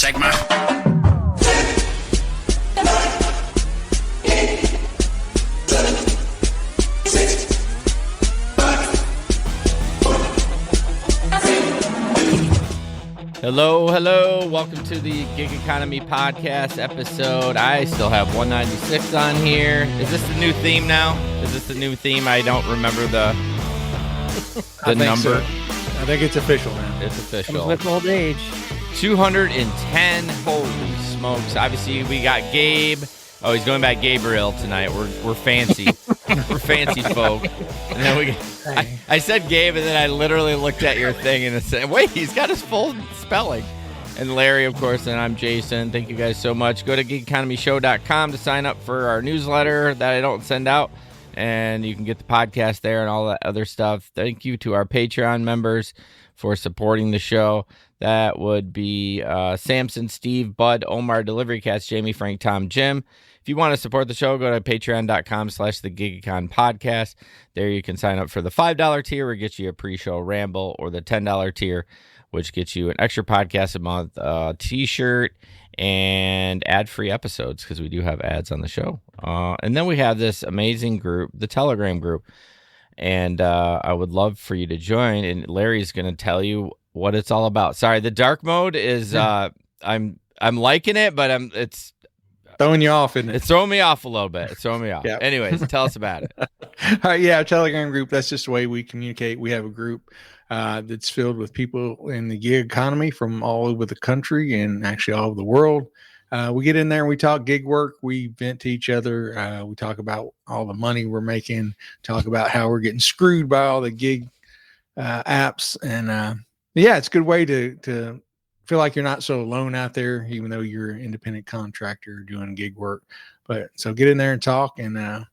Sigma. Hello. Welcome to the Gig Economy Podcast episode. I still have 196 on here. Is this the new theme now? I don't remember the number. So. I think it's official now. It's official. Comes with old age. 210. Holy smokes. Obviously, we got Gabe. Oh, he's going back Gabriel tonight. We're fancy. We're fancy folk. And then I said Gabe, and then I literally looked at your thing and said, wait, he's got his full spelling. And Larry, of course, and I'm Jason. Thank you guys so much. Go to gigeconomyshow.com to sign up for our newsletter that I don't send out. And you can get the podcast there and all that other stuff. Thank you to our Patreon members for supporting the show. That would be Samson, Steve, Bud, Omar, Delivery Cats, Jamie, Frank, Tom, Jim. If you want to support the show, go to patreon.com/thegigecon podcast. There you can sign up for the $5 tier, which gets you a pre-show ramble, or the $10 tier, which gets you an extra podcast a month, t-shirt, and ad-free episodes, because we do have ads on the show. And then we have this amazing group, the Telegram group, and I would love for you to join, and Larry's going to tell you what it's all about. Sorry, the dark mode is I'm liking it, but it's throwing you off, isn't it? It's throwing me off a little bit. It's throwing me off. Yep. Anyways, tell us about it. Our Telegram group, that's just the way we communicate. We have a group that's filled with people in the gig economy from all over the country and actually all over the world. We get in there and we talk gig work. We vent to each other. We talk about all the money we're making, talk about how we're getting screwed by all the gig apps. And it's a good way to feel like you're not so alone out there, even though you're an independent contractor doing gig work. But so get in there and talk. And I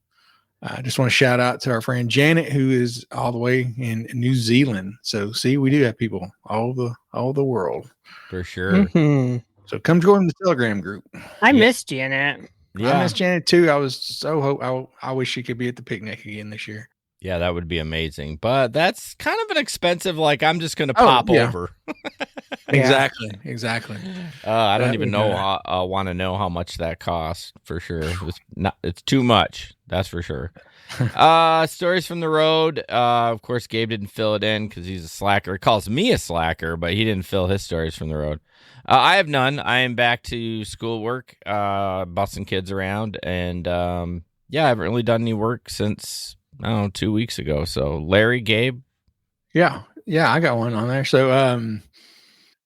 just want to shout out to our friend Janet, who is all the way in New Zealand. So see, we do have people all over the world For sure. Mm-hmm. So come join the Telegram group. I miss Janet. Yeah. I miss Janet too. I was so I wish she could be at the picnic again this year. Yeah, that would be amazing. But that's kind of an expensive, like, I'm just going to pop over. Exactly. I don't even know. I want to know how much that costs for sure. It's too much. That's for sure. Stories from the road. Of course, Gabe didn't fill it in because he's a slacker. He calls me a slacker, but he didn't fill his stories from the road. I have none. I am back to schoolwork, busting kids around. And I haven't really done any work since, 2 weeks ago. So Larry, Gabe. Yeah, I got one on there. So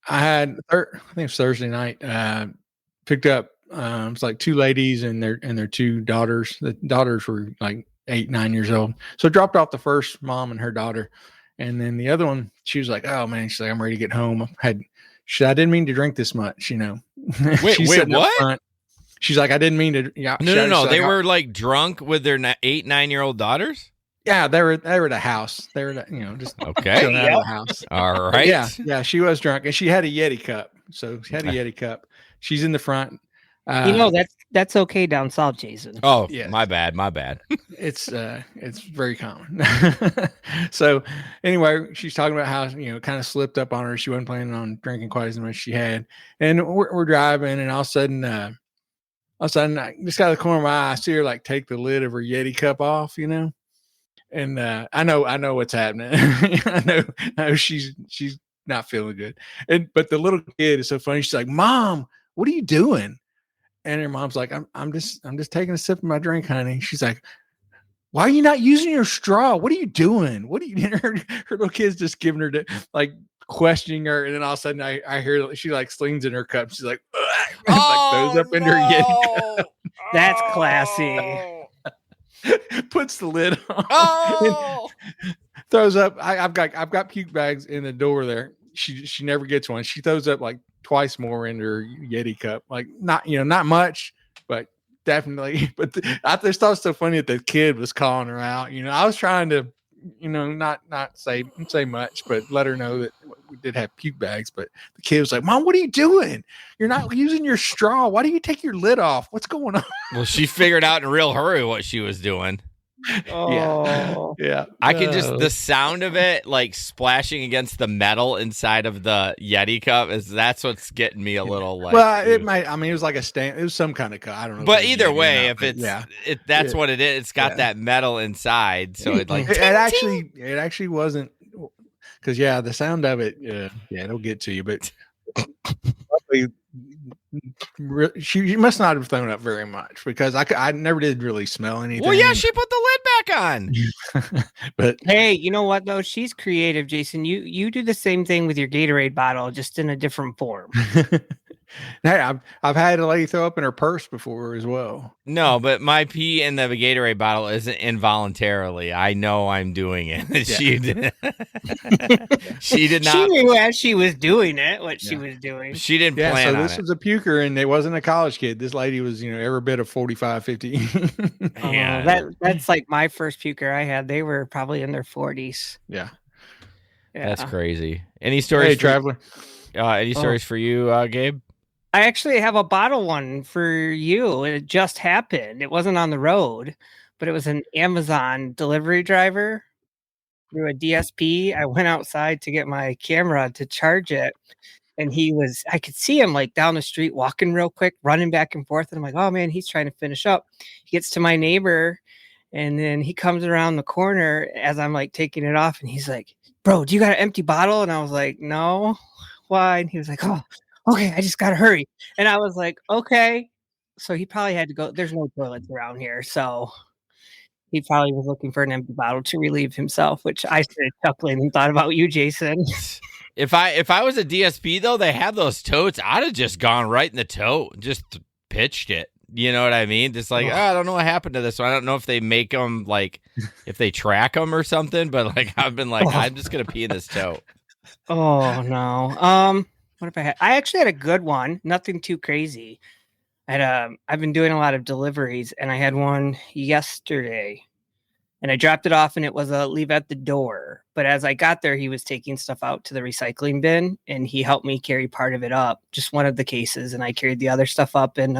I had, I think it was Thursday night, picked up, it's like two ladies and their two daughters. The daughters were like 8, 9 years old. So dropped off the first mom and her daughter. And then the other one, she was like, oh man, she's like, I'm ready to get home. I didn't mean to drink this much, Wait, what? She's like, I didn't mean to. Yeah, No. They were like drunk with their 8, 9-year-old daughters. Yeah, they were at the house. They were, just okay. chilling out of the house. All right. Yeah, she was drunk, and she had a Yeti cup. So she had a Yeti cup. She's in the front. That's okay down south, Jason. Oh, yes. My bad. It's very common. So anyway, she's talking about how it kind of slipped up on her. She wasn't planning on drinking quite as much as she had, and we're driving, and all of a sudden, I just got the corner of my eye. I see her like take the lid of her Yeti cup off, and I know what's happening. I know she's not feeling good. But the little kid is so funny. She's like, "Mom, what are you doing?" And her mom's like, I'm just taking a sip of my drink, honey. She's like, why are you not using your straw? What are you doing? What are you doing? Her little kid's just giving her questioning her, and then all of a sudden I hear she like slings in her cup. She's like, throws up in her Yeti cup. That's classy. Puts the lid on. Oh, throws up. I've got puke bags in the door there. She never gets one. She throws up like twice more in her Yeti cup. Like not much, but definitely. But I just thought it was so funny that the kid was calling her out. I was trying to, not say much, but let her know that we did have puke bags. But the kid was like, "Mom, what are you doing? You're not using your straw. Why do you take your lid off? What's going on?" Well, she figured out in a real hurry what she was doing. Oh. Yeah. I can just the sound of it like splashing against the metal inside of the Yeti cup that's what's getting me a little like. Well, it ew. might. I mean, it was like a stand. It was some kind of cup. I don't know. if But it was either Yeti or way, not, if but it's yeah, that's Yeah. what it is. It's got Yeah. that metal inside, so it like it actually wasn't because the sound of it. It'll get to you, but. Luckily, she must not have thrown up very much because I never did really smell anything. Well, yeah, she put the lid back on. But Hey, you know what though? She's creative, Jason. You do the same thing with your Gatorade bottle, just in a different form. hey, I've had a lady throw up in her purse before as well. No, but my pee in the Gatorade bottle isn't involuntarily. I know I'm doing it. She did. She did She not. knew as she was doing it what she Yeah. was doing. She didn't Yeah, plan so on this it. was a puker, and it wasn't a college kid. This lady was, every bit of 45, 50. Yeah. That's like my first puker I had. They were probably in their 40s. Yeah. Yeah. That's crazy. Any stories? Hey, for, traveler. Any stories for you, Gabe? I actually have a bottle one for you. It just happened. It wasn't on the road, but it was an Amazon delivery driver through a DSP. I went outside to get my camera to charge it. And I could see him like down the street walking real quick, running back and forth. And I'm like, oh man, he's trying to finish up. He gets to my neighbor and then he comes around the corner as I'm like taking it off. And he's like, bro, do you got an empty bottle? And I was like, no, why? And he was like, oh, okay, I just got to hurry. And I was like, okay. So he probably had to go. There's no toilets around here. So he probably was looking for an empty bottle to relieve himself, which I started chuckling and thought about you, Jason. If I was a DSP though, they have those totes. I'd have just gone right in the tote, just pitched it. You know what I mean? Just like, I don't know what happened to this one. I don't know if they make them like if they track them or something. But like I've been like, I'm just gonna pee in this tote. Oh no. What if I had? I actually had a good one. Nothing too crazy. I've been doing a lot of deliveries, and I had one yesterday. And I dropped it off and it was a leave at the door. But as I got there, he was taking stuff out to the recycling bin and he helped me carry part of it up, just one of the cases. And I carried the other stuff up and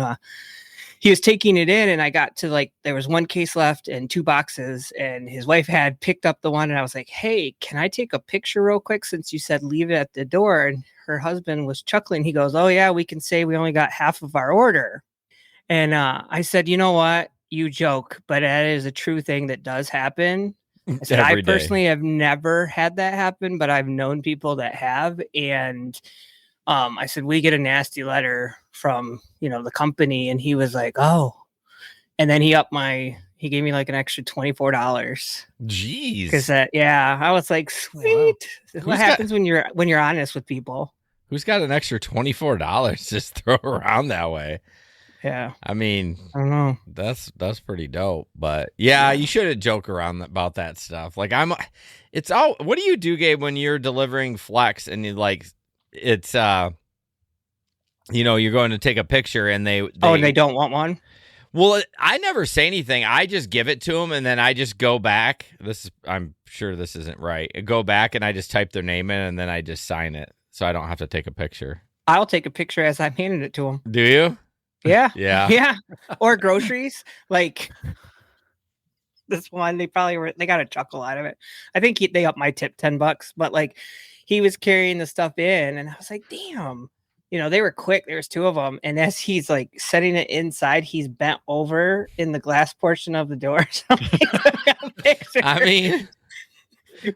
he was taking it in and I got to there was one case left and 2 boxes and his wife had picked up the one. And I was like, hey, can I take a picture real quick since you said leave it at the door? And her husband was chuckling. He goes, oh yeah, we can say we only got half of our order. And I said, you know what? You joke, but that is a true thing that does happen. I said, I personally have never had that happen, but I've known people that have. And I said, we get a nasty letter from, the company. And he was like, oh, and then he gave me like an extra $24. Jeez. Because I was like, sweet. Wow. What happens when you're honest with people? Who's got an extra $24 just throw around that way? Yeah. I mean, I don't know. That's pretty dope. But yeah, you shouldn't joke around about that stuff. Like what do you do, Gabe, when you're delivering Flex and you it's you're going to take a picture and they don't want one? Well, I never say anything. I just give it to them and then I just go back. I'm sure this isn't right. I go back and I just type their name in and then I just sign it. So I don't have to take a picture. I'll take a picture as I'm handing it to them. Do you? Yeah. Yeah. Yeah. Or groceries. Like this one, they got a chuckle out of it. I think they upped my tip $10, but he was carrying the stuff in and I was like, damn, they were quick. There was 2 of them. And as he's setting it inside, he's bent over in the glass portion of the door. I mean,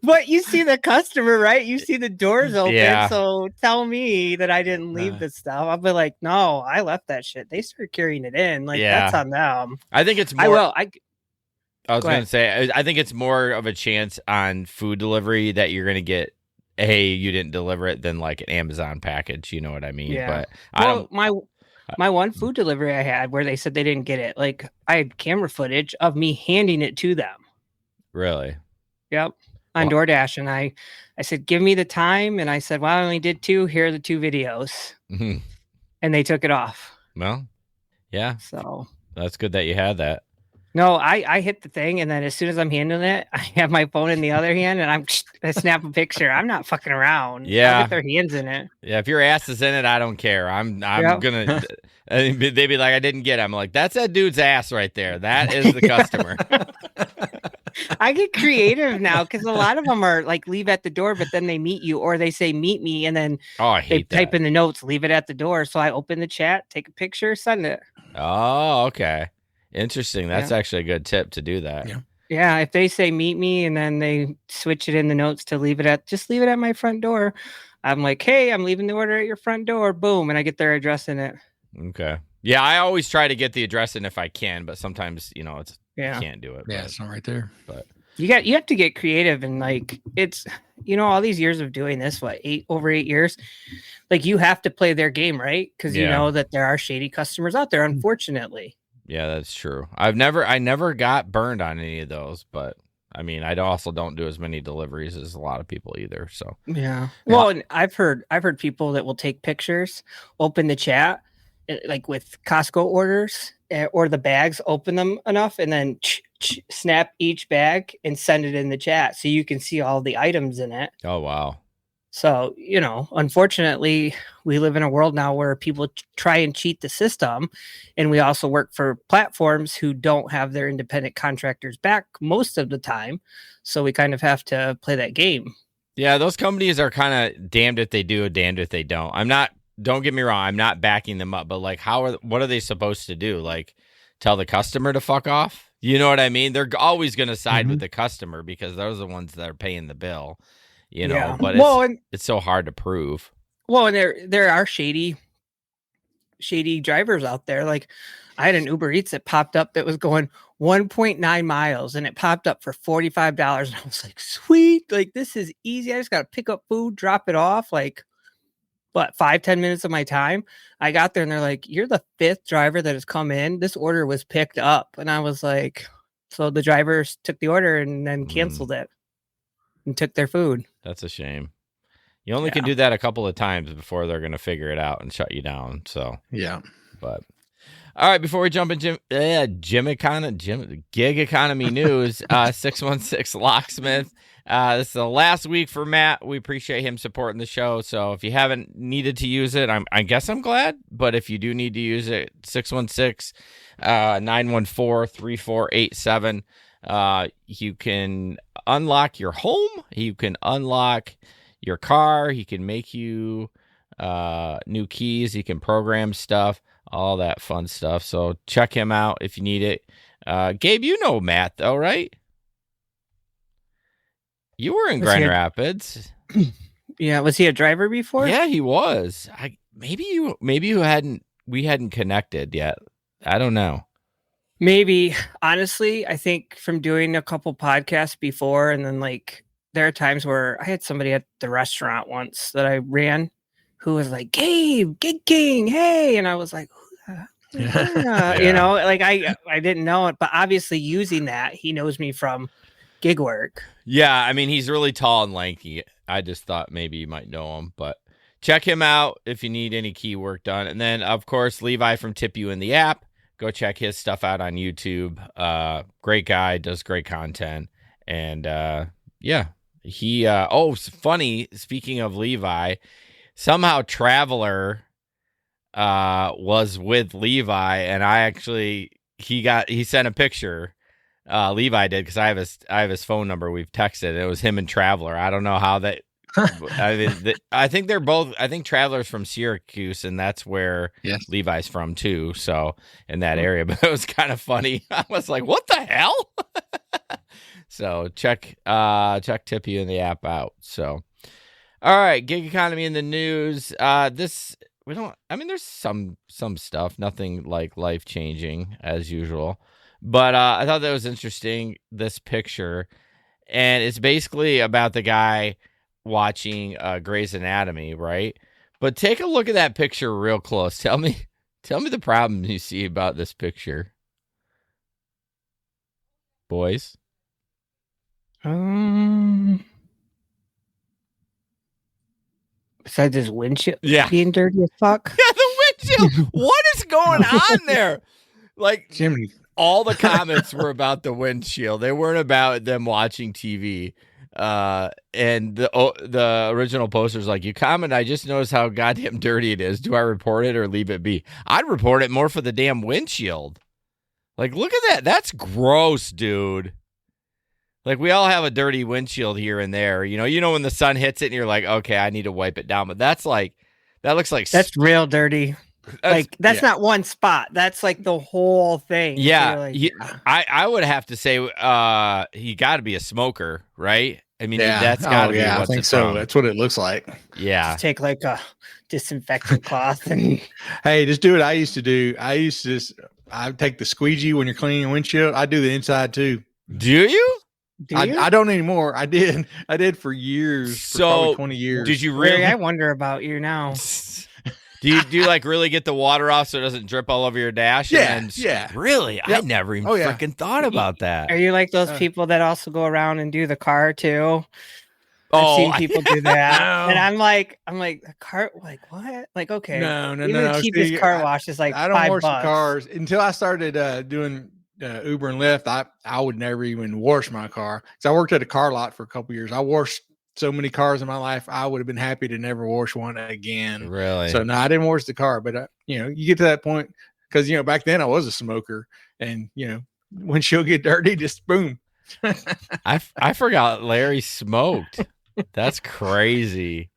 but you see the customer, right? You see the doors open. Yeah. So tell me that I didn't leave this stuff. I'll be like, no, I left that shit. They started carrying it in. That's on them. I think it's more. I will. I was going to say, I think it's more of a chance on food delivery that you're going to get, hey, you didn't deliver it than an Amazon package. You know what I mean? Yeah. But my one food delivery I had where they said they didn't get it. I had camera footage of me handing it to them. Really? Yep. On DoorDash. And I said, give me the time. And I said, well, I only did 2. Here are the 2 videos. Mm-hmm. And they took it off. Well, yeah. So that's good that you had that. No, I hit the thing. And then as soon as I'm handling it, I have my phone in the other hand and I snap a picture. I'm not fucking around. Yeah. I'll get their hands in it. Yeah. If your ass is in it, I don't care. I'm going to, they'd be like, I didn't get it. I'm like, that's that dude's ass right there. That is the customer. I get creative now because a lot of them are like leave at the door, but then they meet you, or they say meet me, and then I they hate type that. in the notes, leave it at the door. So I open the chat, take a picture, send it. Oh, okay. Interesting. That's actually a good tip to do that. Yeah. Yeah, if they say meet me and then they switch it in the notes to leave it at my front door, I'm like, hey, I'm leaving the order at your front door. Boom, and I get their address in it. Okay. Yeah, I always try to get the address in if I can, but sometimes you can't do it. Yeah, but, it's not right there. But you have to get creative, and like it's all these years of doing this, over 8 years, like you have to play their game, right? Because you know that there are shady customers out there, unfortunately. Yeah, that's true. I never got burned on any of those, but I mean, I also don't do as many deliveries as a lot of people either. So yeah. Well, and I've heard people that will take pictures, open the chat, like with Costco orders or the bags, open them enough, and then snap each bag and send it in the chat so you can see all the items in it. Oh wow. So, unfortunately, we live in a world now where people try and cheat the system. And we also work for platforms who don't have their independent contractors back most of the time. So we kind of have to play that game. Yeah, those companies are kind of damned if they do, damned if they don't. Don't get me wrong, I'm not backing them up, but like what are they supposed to do? Like tell the customer to fuck off? You know what I mean? They're always going to side with the customer because those are the ones that are paying the bill. But it's so hard to prove. Well, and there are shady drivers out there. Like I had an Uber Eats that popped up that was going 1.9 miles and it popped up for $45. And I was like, sweet, like this is easy. I just got to pick up food, drop it off. Like, 5-10 minutes of my time. I got there and they're like, you're the 5th driver that has come in. This order was picked up. And I was like, so the drivers took the order and then canceled it and took their food. That's a shame. You only can do that a couple of times before they're going to figure it out and shut you down. So yeah. But all right, before we jump into gig economy news, 616 Locksmith. This is the last week for Matt. We appreciate him supporting the show. So if you haven't needed to use it, I guess I'm glad. But if you do need to use it, 616-914-3487. You can unlock your home. You can unlock your car. He can make you new keys. He can program stuff, all that fun stuff. So check him out if you need it. Gabe, you know Matt though, right? You were in Grand Rapids. Yeah, was he a driver before? Yeah, he was. We hadn't connected yet. I don't know. Maybe. Honestly, I think from doing a couple podcasts before, and then like there are times where I had somebody at the restaurant once that I ran who was like, Gabe, Gig King, hey. And I was like, like I didn't know it, but obviously using that, he knows me from gig work. Yeah, I mean, he's really tall and lanky. I just thought maybe you might know him, but check him out if you need any key work done. And then, of course, Levi from Tip You in the App. Go check his stuff out on YouTube. Great guy, does great content. And, he, funny, speaking of Levi, somehow Traveler was with Levi, and he sent a picture. Levi did, because I have his phone number. We've texted. It was him and Traveler. I don't know how that. I think they're both. I think Traveler's from Syracuse, and that's where Levi's from too. So in that area, but it was kind of funny. I was like, "What the hell?" So check Tip You in the App out. So all right, gig economy in the news. There's some stuff, nothing like life changing as usual. But I thought that was interesting, this picture. And it's basically about the guy watching Grey's Anatomy, right? But take a look at that picture real close. Tell me the problem you see about this picture. Boys? Besides his windshield being dirty as fuck. Yeah, the windshield. What is going on there? Like, Jimmy. All the comments were about the windshield. They weren't about them watching TV. And the original poster's like, you comment, I just noticed how goddamn dirty it is. Do I report it or leave it be? I'd report it more for the damn windshield. Like, look at that. That's gross, dude. Like we all have a dirty windshield here and there. You know when the sun hits it and you're like, okay, I need to wipe it down. But that looks like That's real dirty. That's not one spot. That's like the whole thing. Yeah, So like, I would have to say he got to be a smoker, right? I mean, that's got to be I what's think it's so. from. That's what it looks like. Yeah. just take like a disinfectant cloth and Hey, just do what I used to do. I take the squeegee when you're cleaning your windshield. I do the inside too. Do you? I don't anymore. I did for years. For probably 20 years. Did you Larry, really? I wonder about you now. Do you like really get the water off so it doesn't drip all over your dash? Yeah. Really? Yep. I never even freaking thought about that. Are you like those people that also go around and do the car too? Oh, I've seen people do that, No. and I'm like, the car, like what? Like okay, No. even the cheapest car wash is like I don't wash $5. the cars until I started doing Uber and Lyft. I would never even wash my car because I worked at a car lot for a couple years. I washed so many cars in my life. I would have been happy to never wash one again. Really? So no, I didn't wash the car, but you get to that point because back then I was a smoker, and when she'll get dirty, just boom. I forgot Larry smoked. That's crazy.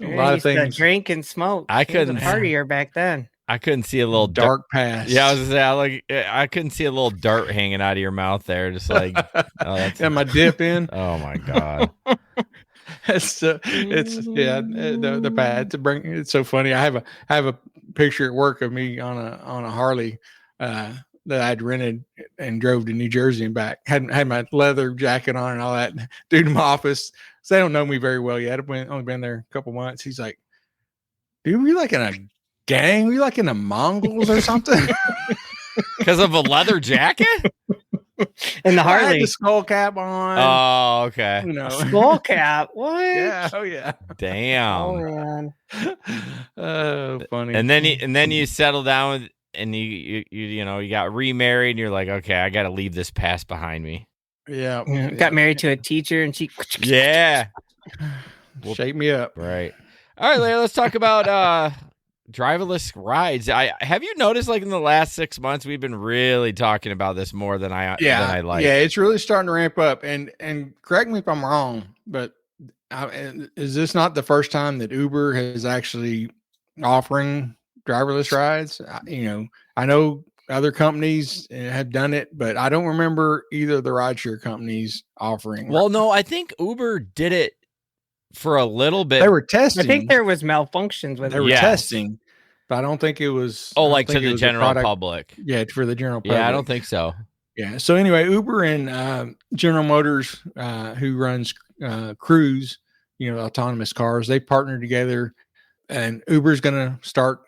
A lot of things. Drink and smoke. I He was a couldn't- partier back then. I couldn't see a little Dark past. Yeah, I was gonna say I couldn't see a little dart hanging out of your mouth there, just like and my dip in. Oh my god. It's the pad to bring. It's so funny. I have a picture at work of me on a Harley that I'd rented and drove to New Jersey and back. Had my leather jacket on and all that. Dude in my office, so they don't know me very well yet. I've only been there a couple months. He's like, "Dude, were you like in a gang? Were you like in the Mongols or something?" Because of a leather jacket? And the I had Harley the skull cap on. Oh, okay. skull cap. What? Yeah. Oh yeah. Damn. Oh man. Oh, funny. And then you settle down and you got remarried and you're like, okay, I got to leave this past behind me. Yeah. Got married to a teacher and she Yeah. Shake me up. Right. All right, Larry, let's talk about driverless rides. Have you noticed, like in the last 6 months, we've been really talking about this more than I like. Yeah, it's really starting to ramp up. And correct me if I'm wrong, but is this not the first time that Uber has actually offering driverless rides? I know other companies have done it, but I don't remember either of the rideshare companies offering. Well, no, I think Uber did it for a little bit. They were testing. I think there was malfunctions with They were testing, but I don't think it was. Like to the general public. Yeah, for the general public. Yeah, I don't think so. Yeah. So anyway, Uber and General Motors, who runs Cruise, autonomous cars, they partnered together, and Uber's going to start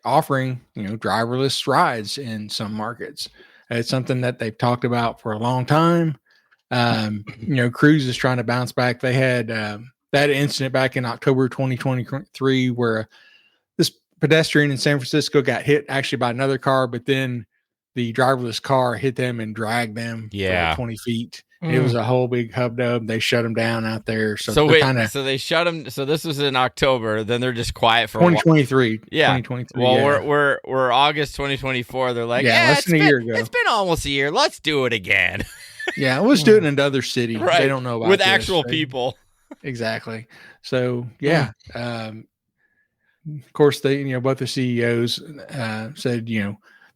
offering, driverless rides in some markets. It's something that they've talked about for a long time. Cruise is trying to bounce back. They had that incident back in October 2023 where this pedestrian in San Francisco got hit actually by another car, but then the driverless car hit them and dragged them for like 20 feet. It was a whole big hubbub. They shut them down out there. So they shut them. So this was in October. Then they're just quiet for 2023. Yeah. 2023. Well, yeah. we're August 2024. They're like, less than a year ago. It's been almost a year. Let's do it again. Yeah, let's do it in another city. Right. They don't know about with this. actual people. Exactly. So yeah. Of course, they both the CEOs said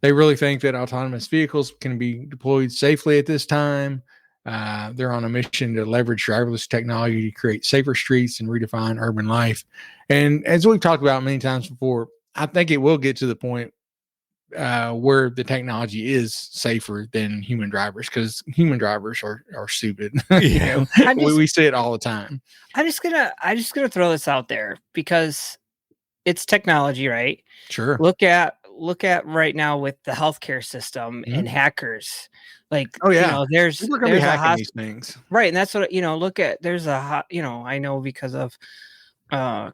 they really think that autonomous vehicles can be deployed safely at this time. They're on a mission to leverage driverless technology to create safer streets and redefine urban life. And as we've talked about many times before, I think it will get to the point where the technology is safer than human drivers, because human drivers are stupid. We see it all the time. I'm just gonna throw this out there because it's technology, right? Sure. Look at right now with the healthcare system and hackers. Like, there's we're gonna be hacking these things, right? And that's what look at. There's I know because of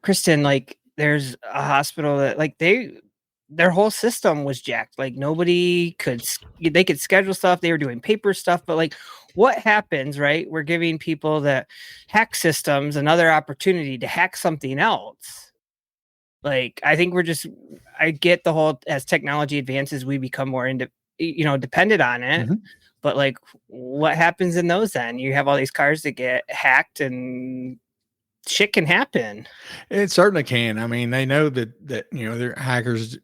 Kristen. Like, there's a hospital that their whole system was jacked. Like, they could schedule stuff. They were doing paper stuff, but like, what happens, right? We're giving people that hack systems another opportunity to hack something else. Like, I think I get the whole, as technology advances, we become more dependent on it. Mm-hmm. But like, what happens in those then? You have all these cars that get hacked and shit can happen. It certainly can. I mean, they know that their hackers,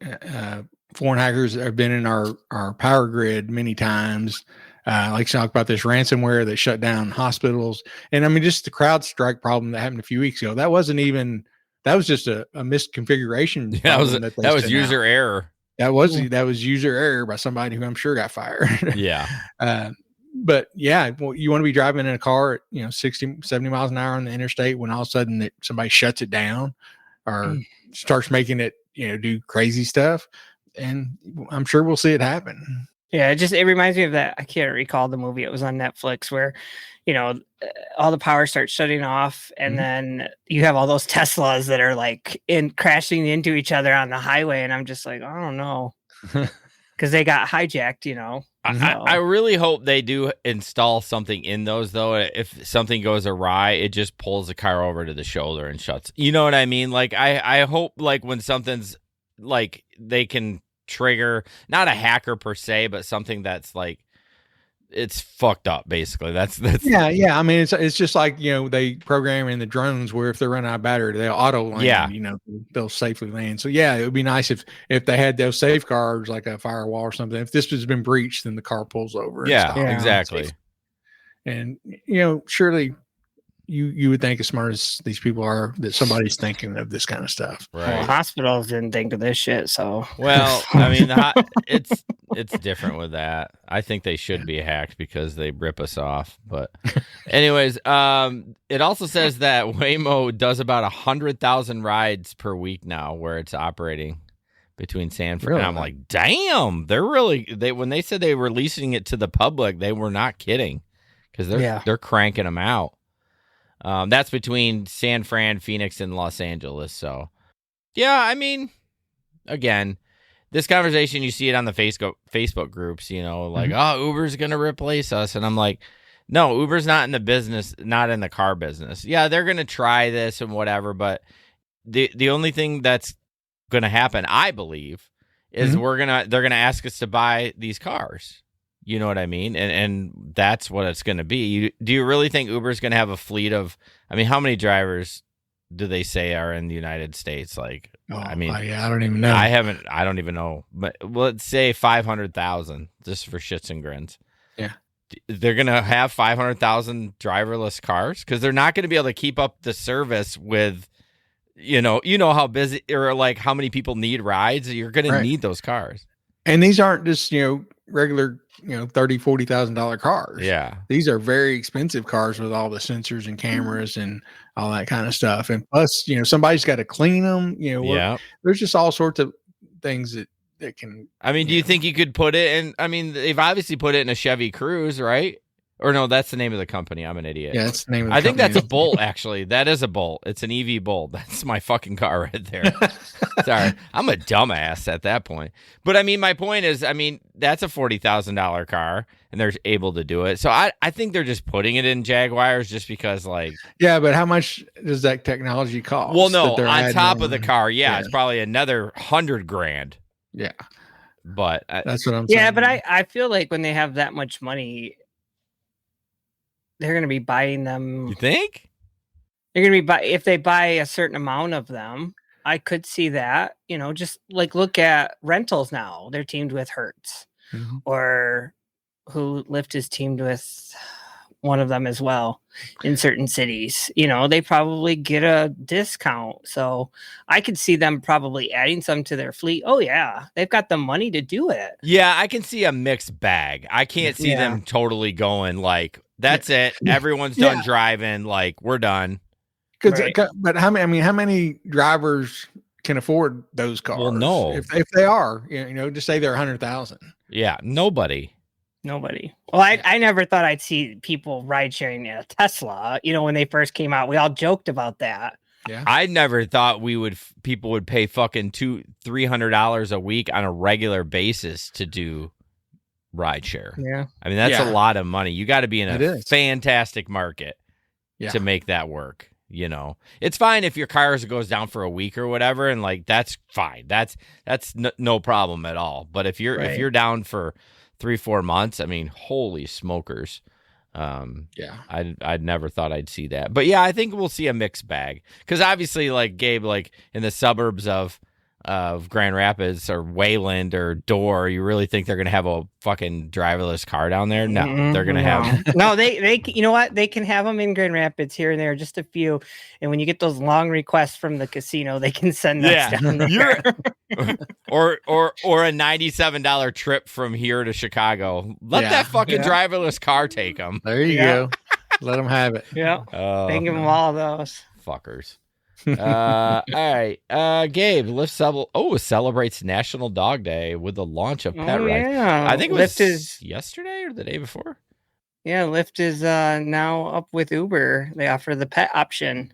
foreign hackers have been in our power grid many times. Like talk about this ransomware that shut down hospitals, and I mean, just the CrowdStrike problem that happened a few weeks ago. That was just a misconfiguration. Yeah, that was user error. That was user error by somebody who I'm sure got fired. Yeah. But yeah, well, you want to be driving in a car at 60, 70 miles an hour on the interstate when all of a sudden somebody shuts it down or starts making it do crazy stuff, and I'm sure we'll see it happen. Yeah, it reminds me of that. I can't recall the movie. It was on Netflix where, all the power starts shutting off, and then you have all those Teslas that are like crashing into each other on the highway, and I'm just like, I don't know, because they got hijacked. I really hope they do install something in those, though. If something goes awry, it just pulls the car over to the shoulder and shuts. You know what I mean? Like I hope like when something's like they can trigger not a hacker per se, but something that's like it's fucked up. Basically, that's yeah. I mean, it's just like they program in the drones where if they're running out of battery, they'll auto land. Yeah. They'll safely land. So yeah, it would be nice if they had those safeguards like a firewall or something. If this has been breached, then the car pulls over. Yeah, exactly. And surely you would think as smart as these people are that somebody's thinking of this kind of stuff. Right. Well, hospitals didn't think of this shit. So well, I mean, it's different with that. I think they should be hacked because they rip us off. But anyways, it also says that Waymo does about 100,000 rides per week now where it's operating between San Fran. Really? I'm like, damn, when they said they were releasing it to the public, they were not kidding because they're cranking them out. That's between San Fran, Phoenix, and Los Angeles. So, yeah, I mean, again, this conversation, you see it on the Facebook groups, like, oh, Uber's going to replace us. And I'm like, no, Uber's not in the business, not in the car business. Yeah, they're going to try this and whatever. But the only thing that's going to happen, I believe, is they're going to ask us to buy these cars. You know what I mean? And that's what it's going to be. Do you really think Uber's going to have a fleet of, I mean, how many drivers do they say are in the United States? Like, I don't even know. I don't even know. But let's say 500,000 just for shits and grins. Yeah. They're going to have 500,000 driverless cars because they're not going to be able to keep up the service with, how busy or like how many people need rides. You're going to need those cars. And these aren't just, regular, $30,000-$40,000 cars. Yeah. These are very expensive cars with all the sensors and cameras and all that kind of stuff. And plus, somebody's got to clean them. There's just all sorts of things that can. I mean, do you think you could put it in? I mean, they've obviously put it in a Chevy Cruze, right? Or no, that's the name of the company. I'm an idiot. Yeah, that's the name of the I think company. that's a Bolt, actually. That is a Bolt. It's an EV Bolt. That's my fucking car right there. Sorry. I'm a dumbass at that point. But I mean, my point is, that's a $40,000 car and they're able to do it. So I think they're just putting it in Jaguars just because like. Yeah, but how much does that technology cost? Well, no, on top of the car. Yeah, it's probably another $100,000. Yeah. But that's what I'm saying. Yeah, but I feel like when they have that much money, they're going to be buying them. You think? They're going to be if they buy a certain amount of them, I could see that, just like look at rentals now. They're teamed with Hertz or who Lyft is teamed with one of them as well in certain cities. They probably get a discount. So I could see them probably adding some to their fleet. Oh, yeah. They've got the money to do it. Yeah, I can see a mixed bag. I can't see them totally going like, that's it. Everyone's done driving. Like, we're done. But how many drivers can afford those cars? Well, no. If they are, just say they're 100,000. Yeah, nobody. Well, I never thought I'd see people ride sharing a Tesla. When they first came out, we all joked about that. Yeah, I never thought people would pay fucking $200-$300 a week on a regular basis to do ride share. Yeah, I mean that's a lot of money. You got to be in a fantastic market to make that work. It's fine if your car goes down for a week or whatever, and like that's fine. That's no problem at all. But if you're down for 3-4 months. I mean, holy smokers. Yeah. I'd never thought I'd see that. But yeah, I think we'll see a mixed bag. Because obviously, like Gabe, like in the suburbs of Grand Rapids or Wayland or Dorr, you really think they're gonna have a fucking driverless car down there? No, they're gonna have. No, they you know what? They can have them in Grand Rapids here and there, just a few. And when you get those long requests from the casino, they can send us down there. or a $97 trip from here to Chicago. Let that fucking driverless car take them. There you go. Let them have it. Yeah, they give them all those fuckers. All right, Gabe, Lyft celebrates National Dog Day with the launch of Pet Ride. Yeah, I think it was yesterday or the day before. Yeah, Lyft is now up with Uber. They offer the pet option,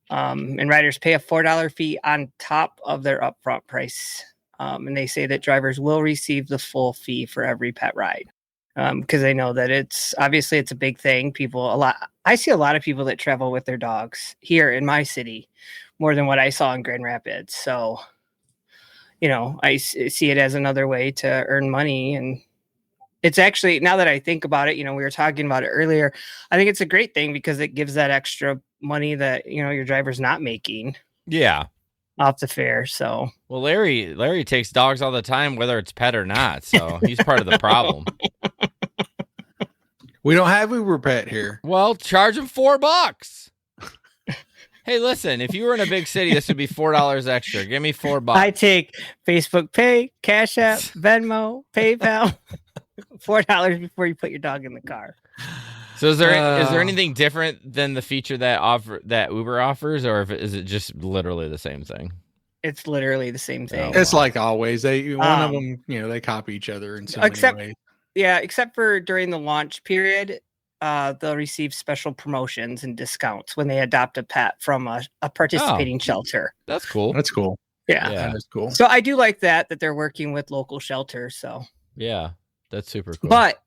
and riders pay a $4 fee on top of their upfront price. And they say that drivers will receive the full fee for every pet ride. Because they know that it's a big thing. I see a lot of people that travel with their dogs here in my city more than what I saw in Grand Rapids. So, I see it as another way to earn money. And it's actually, now that I think about it, we were talking about it earlier. I think it's a great thing because it gives that extra money that, your driver's not making. Yeah. Off the fare. So, well, Larry takes dogs all the time, whether it's pet or not. So he's part of the problem. We don't have Uber Pet here. Well, charge him $4. Hey, listen, if you were in a big city, this would be $4 extra. Give me $4. I take Facebook Pay, Cash App, Venmo, PayPal. $4 before you put your dog in the car. So is there anything different than the feature that Uber offers, or is it just literally the same thing? It's literally the same thing. It's like always. One of them, they copy each other in so many ways. Yeah, except for during the launch period, they'll receive special promotions and discounts when they adopt a pet from a participating shelter. That's cool. That's cool. Yeah, that is cool. So I do like that they're working with local shelters. So yeah, that's super cool. But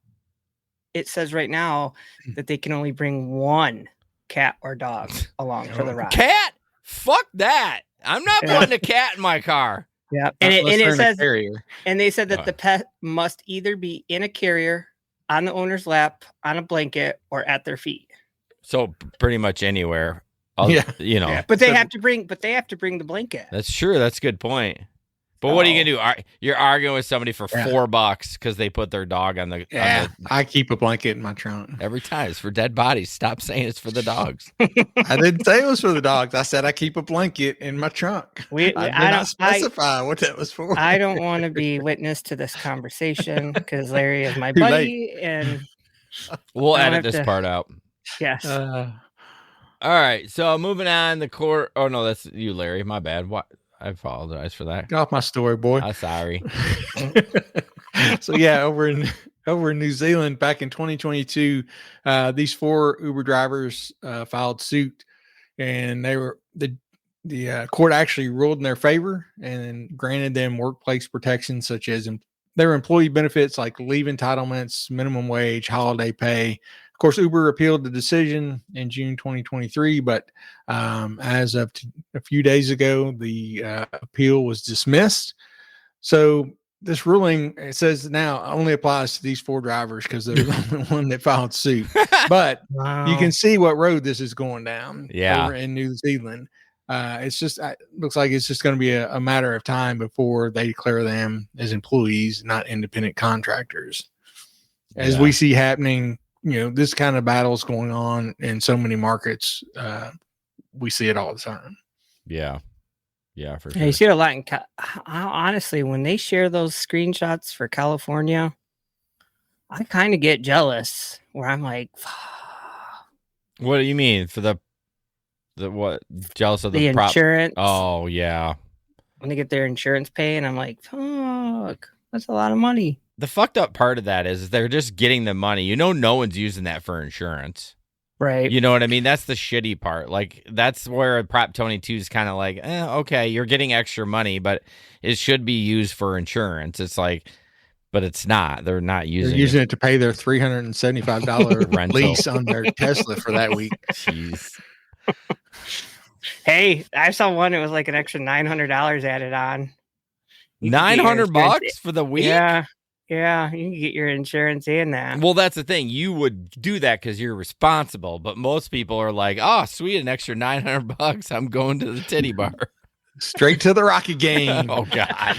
it says right now that they can only bring one cat or dog along for the ride. Cat? Fuck that! I'm not putting a cat in my car. Yeah, and it says, and they said that the pet must either be in a carrier, on the owner's lap, on a blanket, or at their feet. So pretty much anywhere. But they have to bring the blanket. That's true. That's a good point. But what are you gonna do? You're arguing with somebody for $4 because they put their dog on the. Yeah, I keep a blanket in my trunk every time. It's for dead bodies. Stop saying it's for the dogs. I didn't say it was for the dogs. I said I keep a blanket in my trunk. I did not specify what that was for. I don't want to be witness to this conversation because Larry is my buddy, and we'll edit this part out. Yes. All right. So moving on, the court. Oh no, that's you, Larry. My bad. What? I apologize for that. Get off my story, boy. I'm sorry. So yeah, over in New Zealand back in 2022, these 4 Uber drivers filed suit, and the court actually ruled in their favor and granted them workplace protections such as their employee benefits like leave entitlements, minimum wage, holiday pay. Of course, Uber appealed the decision in June 2023, but as of a few days ago, the appeal was dismissed. So this ruling, it says now only applies to these 4 drivers because they're the only one that filed suit. But you can see what road this is going down over in New Zealand. It's just looks like it's just going to be a matter of time before they declare them as employees, not independent contractors. As we see happening, this kind of battle is going on in so many markets. We see it all the time. Yeah, for sure. Yeah, you see it a lot. Honestly, when they share those screenshots for California, I kind of get jealous. Where I'm like, what do you mean for the what? Jealous of the insurance? Oh yeah, when they get their insurance pay, and I'm like, fuck, that's a lot of money. The fucked up part of that is they're just getting the money. No one's using that for insurance. Right. You know what I mean? That's the shitty part. Like, that's where Prop 22 is kind of like, okay, you're getting extra money, but it should be used for insurance. It's like, but it's not. They're not using They're using it to pay their $375 lease on their Tesla for that week. Jeez. Hey, I saw one. It was like an extra $900 added on. $900 for the week? Yeah. Yeah, you can get your insurance and that. Well, that's the thing. You would do that because you're responsible, but most people are like, "Oh, sweet, an extra $900. I'm going to the titty bar." Straight to the Rocket game. Oh God.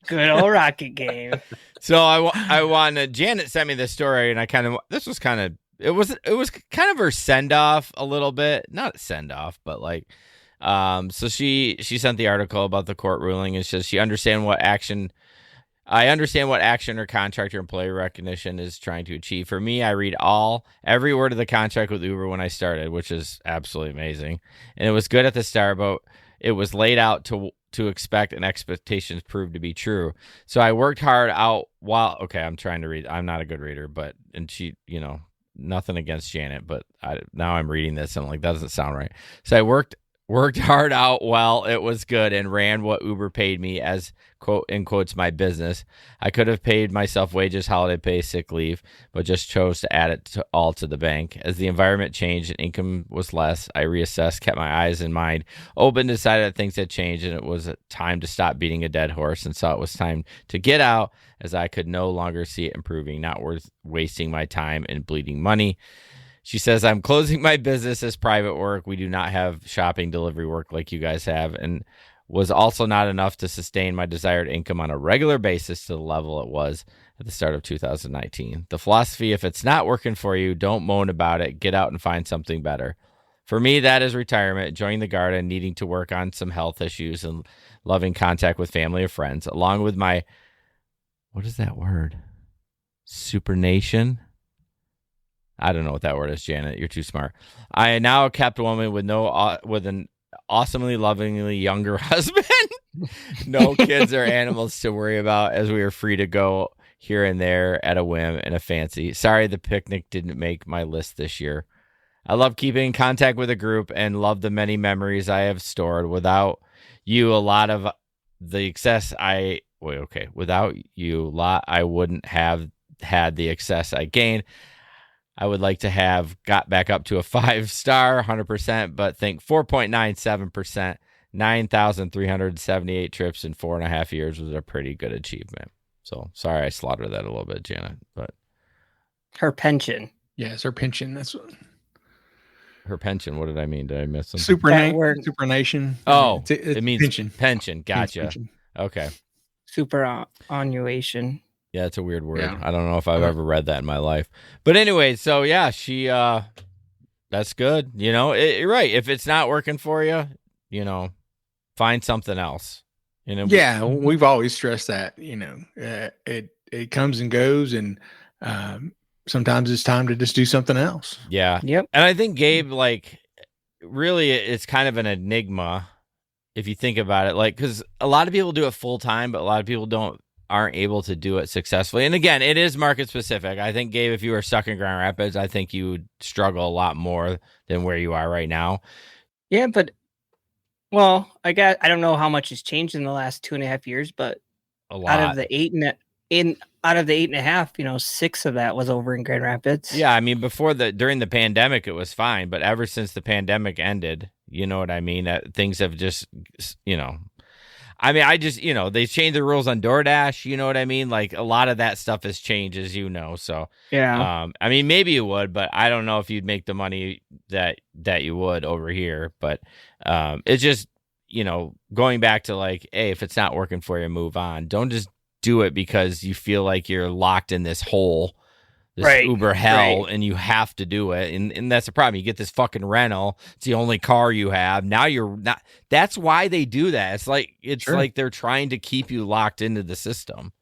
Good old Rocket game. So I want Janet sent me this story, and it was kind of her send off a little bit, not send off, but like, so she sent the article about the court ruling and says I understand what action or contract or employee recognition is trying to achieve. For me, I read every word of the contract with Uber when I started, which is absolutely amazing, and it was good at the start, but it was laid out to expect and expectations proved to be true. So I worked hard out I'm trying to read. I'm not a good reader, and she, nothing against Janet, but now I'm reading this and I'm like, that doesn't sound right. So I worked hard out while it was good and ran what Uber paid me as quote in quotes my business. I could have paid myself wages, holiday pay, sick leave, but just chose to add it all to the bank. As the environment changed and income was less, I reassessed, kept my eyes and mind open, decided that things had changed and it was time to stop beating a dead horse, and saw it was time to get out as I could no longer see it improving, not worth wasting my time and bleeding money. She says, I'm closing my business as private work. We do not have shopping delivery work like you guys have, and was also not enough to sustain my desired income on a regular basis to the level it was at the start of 2019. The philosophy, if it's not working for you, don't moan about it. Get out and find something better. For me, that is retirement, joining the Guard and needing to work on some health issues and loving contact with family or friends, along with my, what is that word? Supernation? I don't know what that word is, Janet. You're too smart. I am now a kept woman with an awesomely, lovingly younger husband, no kids or animals to worry about, as we are free to go here and there at a whim and a fancy. Sorry, the picnic didn't make my list this year. I love keeping in contact with a group and love the many memories I have stored. Without you, I wouldn't have had the excess I gained. I would like to have got back up to a 5-star, 100%, but think 4.97%, 9,378 trips in 4.5 years was a pretty good achievement. So sorry I slaughtered that a little bit, Janet, but her pension. Yeah, it's her pension. That's what. Her pension. What did I mean? Did I miss something? Supernation. Oh, it's it means pension. Pension. Gotcha. Pension. Okay. Superannuation. Yeah, it's a weird word. Yeah. I don't know if I've ever read that in my life. But anyway, so yeah, she, that's good. You're right. If it's not working for you, find something else. Yeah, we've always stressed that, it comes and goes, and sometimes it's time to just do something else. Yeah. Yep. And I think Gabe, really, it's kind of an enigma if you think about it, because a lot of people do it full time, but a lot of people aren't able to do it successfully. And again, it is market specific. I think, Gabe, if you were stuck in Grand Rapids, I think you would struggle a lot more than where you are right now. Yeah, but I don't know how much has changed in the last 2.5 years, but a lot. Out of the 8.5, 6 of that was over in Grand Rapids. Yeah, I mean, during the pandemic, it was fine, but ever since the pandemic ended, you know what I mean? Things have just, I mean, they changed the rules on DoorDash. You know what I mean? Like, a lot of that stuff has changed, as you know. So, yeah. I mean, maybe you would, but I don't know if you'd make the money that you would over here. But it's just, going back to hey, if it's not working for you, move on. Don't just do it because you feel like you're locked in this hole, this Uber hell, and you have to do it. And that's the problem. You get this fucking rental. It's the only car you have. Now you're not. That's why they do that. It's like they're trying to keep you locked into the system.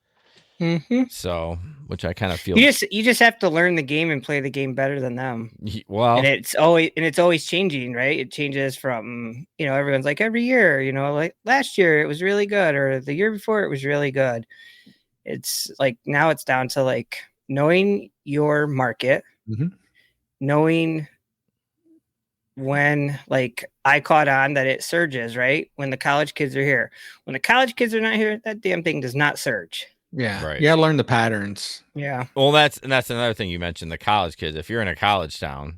Mm-hmm. So, which I kind of feel. You just have to learn the game and play the game better than them. Well, and it's always changing, right? It changes from, everyone's like every year, like last year it was really good, or the year before it was really good. It's like now it's down to knowing your market, mm-hmm. knowing when I caught on that it surges, right? When the college kids are here. When the college kids are not here, that damn thing does not surge. Yeah. Right. You gotta learn the patterns. Yeah. Well, that's another thing you mentioned, the college kids. If you're in a college town,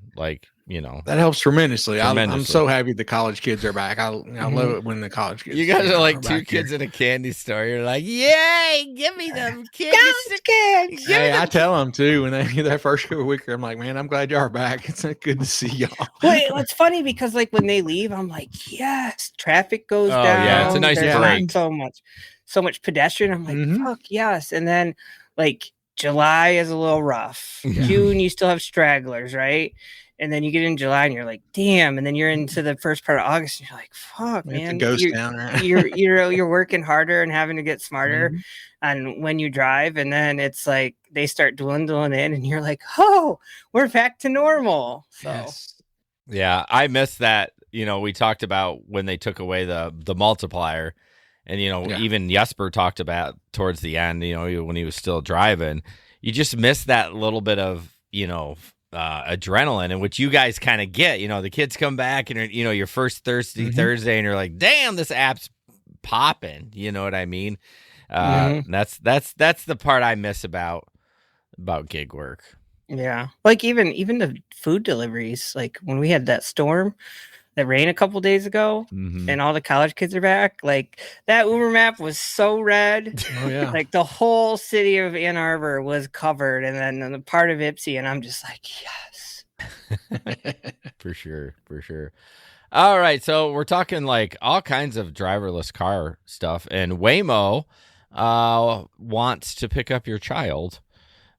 That helps tremendously. I'm Tremendously. so happy the college kids are back. I love it when the college kids. You guys are like two back kids here. in a candy store. You're like, yay, give me them kids. Kids. Hey, I tell them too when they get that first week. I'm like, man, I'm glad y'all are back. It's good to see y'all. Wait, what's funny because like when they leave, I'm like, yes, traffic goes Oh, down. yeah, it's a nice There's break. not so much pedestrian. I'm like, Mhm. fuck yes. And then like July is a little rough. Yeah. June, you still have stragglers, right? And then you get in July and you're like, damn. And then you're into the first part of August and you're like, fuck, It's a man. ghost You're, town, right? you're working harder and having to get smarter Mhm. on when you drive. And then it's like they start dwindling in and you're like, oh, we're back to normal. So Yes. Yeah, I miss that. We talked about when they took away the multiplier, and Yeah. even Jesper talked about towards the end. When he was still driving, you just miss that little bit of adrenaline, and which you guys kind of get. The kids come back, and your first Thursday, and you're like, damn, this app's popping. You know what I mean? That's the part I miss about gig work. yeah, like even the food deliveries, like when we had that storm that rain a couple days ago and all the college kids are back, like that Uber map was so red. Oh yeah. Like the whole city of Ann Arbor was covered, and then the part of Ipsy, and I'm just like, yes. For sure. All right, so we're talking like all kinds of driverless car stuff, and Waymo wants to pick up your child.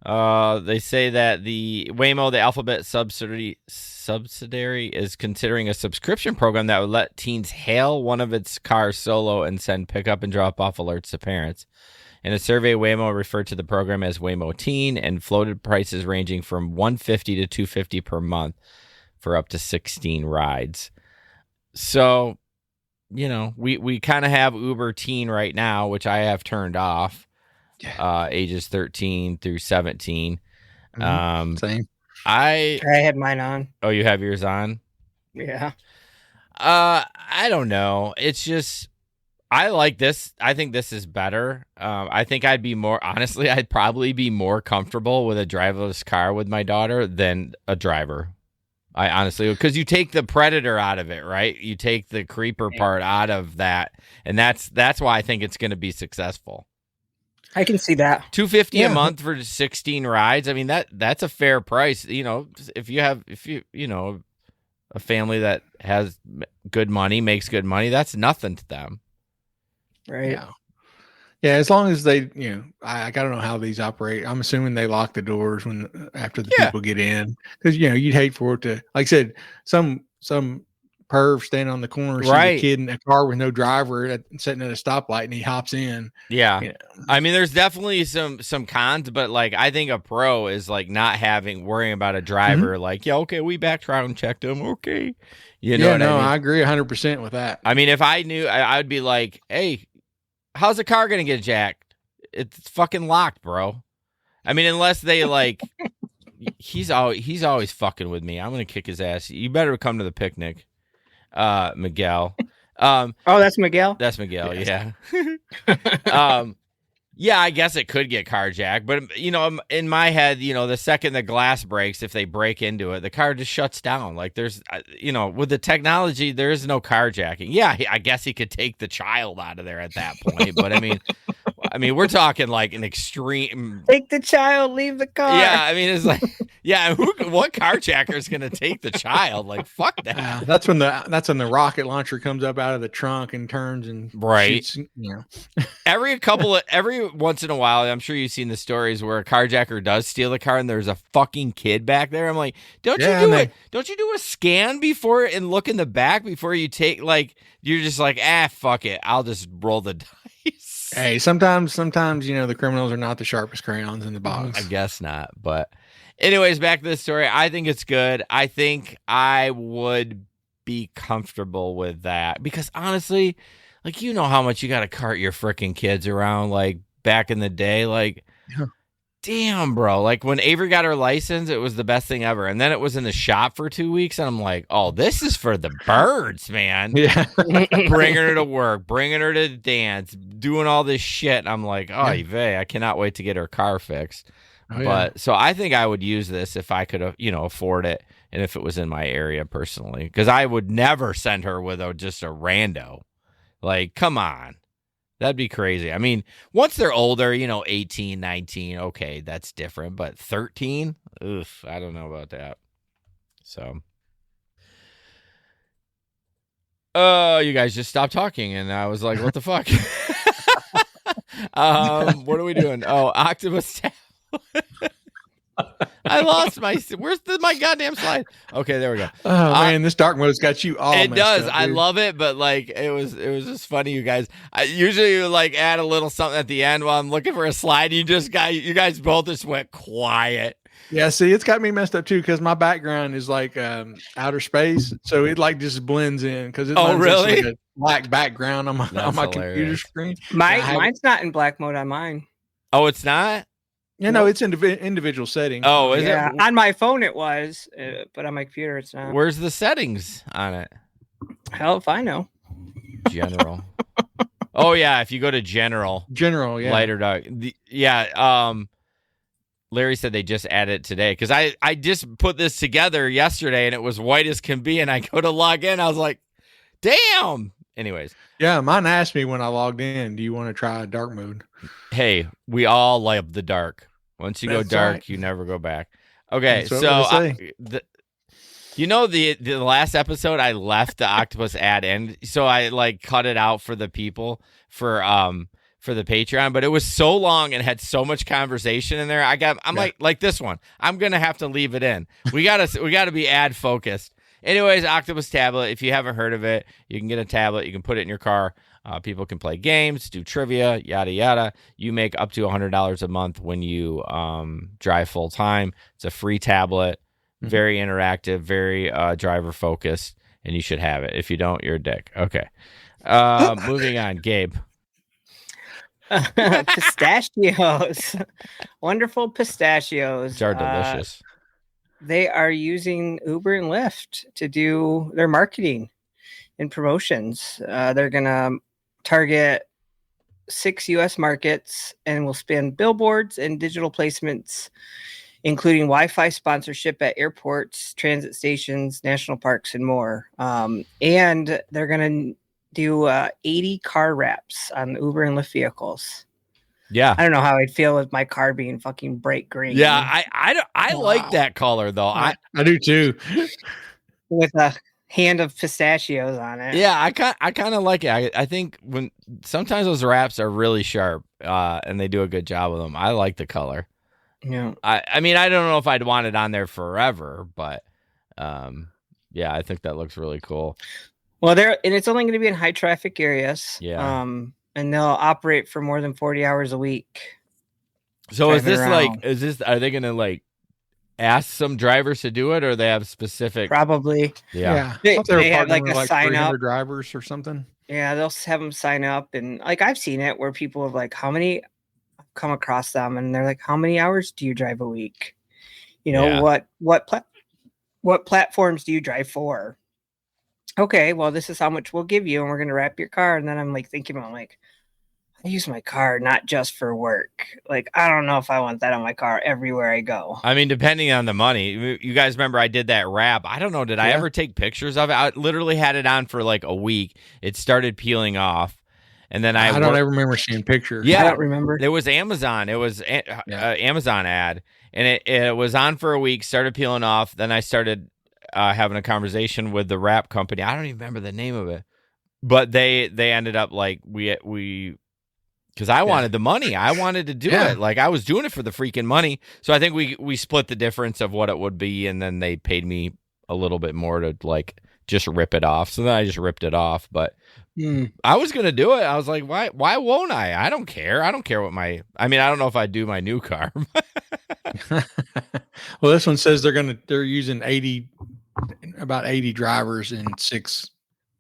They say that the Waymo, the Alphabet subsidiary, is considering a subscription program that would let teens hail one of its cars solo and send pickup and drop off alerts to parents. In a survey, Waymo referred to the program as Waymo Teen and floated prices ranging from $150 to $250 per month for up to 16 rides. So, we kind of have Uber Teen right now, which I have turned off. Ages 13 through 17. Same. I had mine on. Oh, you have yours on? Yeah. I don't know. It's just I like this. I think this is better. I think I'd probably be more comfortable with a driverless car with my daughter than a driver. I honestly, because you take the predator out of it, right? You take the creeper part out of that, and that's why I think it's going to be successful. I can see that. $250 a month for 16 rides. I mean, that's a fair price. If you a family that has good money, makes good money, that's nothing to them. Right. Yeah. As long as they, I don't know how these operate. I'm assuming they lock the doors after the people get in, because you'd hate for it to, like I said, some perv standing on the corner, sees a kid in a car with no driver sitting at a stoplight, and he hops in. Yeah. I mean, there's definitely some cons, but like I think a pro is like not worrying about a driver. Like, okay, we background checked him. Okay. I mean? I agree 100% with that. I mean, if I knew, I would be like, hey, how's the car going to get jacked? It's fucking locked, bro. I mean, unless they like, he's always fucking with me. I'm going to kick his ass. You better come to the picnic. Miguel. Oh, that's Miguel? That's Miguel, yeah. Yeah, I guess it could get carjacked, but in my head, the second the glass breaks, if they break into it, the car just shuts down. Like there's, with the technology, there is no carjacking. Yeah, I guess he could take the child out of there at that point, but I mean, we're talking like an extreme. Take the child, leave the car. Yeah, I mean, it's like, yeah, what carjacker is gonna take the child? Like, fuck that. That's when the rocket launcher comes up out of the trunk and turns and shoots, Every once in a while, I'm sure you've seen the stories where a carjacker does steal a car and there's a fucking kid back there. I'm like, don't you do a scan before and look in the back before you take, like, you're just like, fuck it, I'll just roll the dice. Hey, sometimes the criminals are not the sharpest crayons in the box. I guess not, but anyways, back to the story. I think it's good. I think I would be comfortable with that because honestly, like, how much you got to cart your freaking kids around, like back in the day, like damn, bro. Like when Avery got her license, it was the best thing ever. And then it was in the shop for 2 weeks. And I'm like, oh, this is for the birds, man. Yeah. Bringing her to work, bringing her to dance, doing all this shit. And I'm like, oh, vey, I cannot wait to get her car fixed. But so I think I would use this if I could, afford it. And if it was in my area personally, because I would never send her with just a rando. Like, come on. That'd be crazy. I mean, once they're older, 18, 19, okay, that's different. But 13, oof, I don't know about that. So, you guys just stopped talking, and I was like, what the fuck? What are we doing? Oh, Octopus tablet. I lost where's my goddamn slide? Okay, there we go. Oh man, this dark mode's got you all. It does. Up, I love it, but like it was just funny, you guys. I usually like add a little something at the end while I'm looking for a slide. You guys both just went quiet. Yeah, see, it's got me messed up too because my background is like outer space, so it like just blends in because it's really like a black background on my computer screen. Mine's not in black mode on mine. Oh, it's not. Yeah, no, it's individual settings. Oh, is it? On my phone it was, but on my computer it's not. Where's the settings on it? Hell if I know. General. Oh yeah, if you go to general, yeah, light or dark. Larry said they just added it today because I just put this together yesterday and it was white as can be, and I go to log in, I was like, damn. Anyways, yeah, mine asked me when I logged in, do you want to try dark mode? Hey, we all love the dark. Once you go dark, right. You never go back. Okay, so the last episode I left the Octopus ad in, so I like cut it out for the people for the Patreon, but it was so long and had so much conversation in there. I'm like this one. I'm gonna have to leave it in. We gotta be ad focused. Anyways, Octopus tablet. If you haven't heard of it, you can get a tablet. You can put it in your car. People can play games, do trivia, yada, yada. You make up to $100 a month when you drive full time. It's a free tablet, very interactive, very driver focused, and you should have it. If you don't, you're a dick. Okay. Moving on. Gabe. Pistachios. Wonderful pistachios. Which are delicious. They are using Uber and Lyft to do their marketing and promotions. They're going to target 6 U.S. markets and will span billboards and digital placements, including Wi-Fi sponsorship at airports, transit stations, national parks, and more. And they're going to do 80 car wraps on Uber and Lyft vehicles. Yeah. I don't know how I'd feel with my car being fucking bright green. Yeah, I like that color though. I do too. With a hand of pistachios on it. Yeah, I kind of like it. I think when sometimes those wraps are really sharp and they do a good job with them. I like the color. Yeah. I mean, I don't know if I'd want it on there forever, but yeah, I think that looks really cool. Well, it's only going to be in high traffic areas. Yeah. And they'll operate for more than 40 hours a week. So are they going to like ask some drivers to do it, or they have specific? Probably. Yeah. They have like a sign up drivers or something. Yeah. They'll have them sign up. And like, I've seen it where people have like, I've come across them and they're like, how many hours do you drive a week? What platforms do you drive for? Okay, well, this is how much we'll give you, and we're going to wrap your car. And then I'm like thinking about I use my car not just for work. Like, I don't know if I want that on my car everywhere I go. I mean, depending on the money. You guys remember I did that wrap. I don't know. Did I ever take pictures of it? I literally had it on for like a week. It started peeling off. And then I don't ever remember seeing pictures. Yeah, I don't remember. It was Amazon. It was Amazon ad. And it was on for a week, started peeling off. Then I started having a conversation with the wrap company. I don't even remember the name of it, but they ended up like we because I wanted the money. I wanted to do it. Like I was doing it for the freaking money. So I think we split the difference of what it would be, and then they paid me a little bit more to like just rip it off. So then I just ripped it off. But I was gonna do it. I was like, why won't I? I don't care. I don't care what I don't know if I'd do my new car. Well, this one says they're using about 80 drivers in 6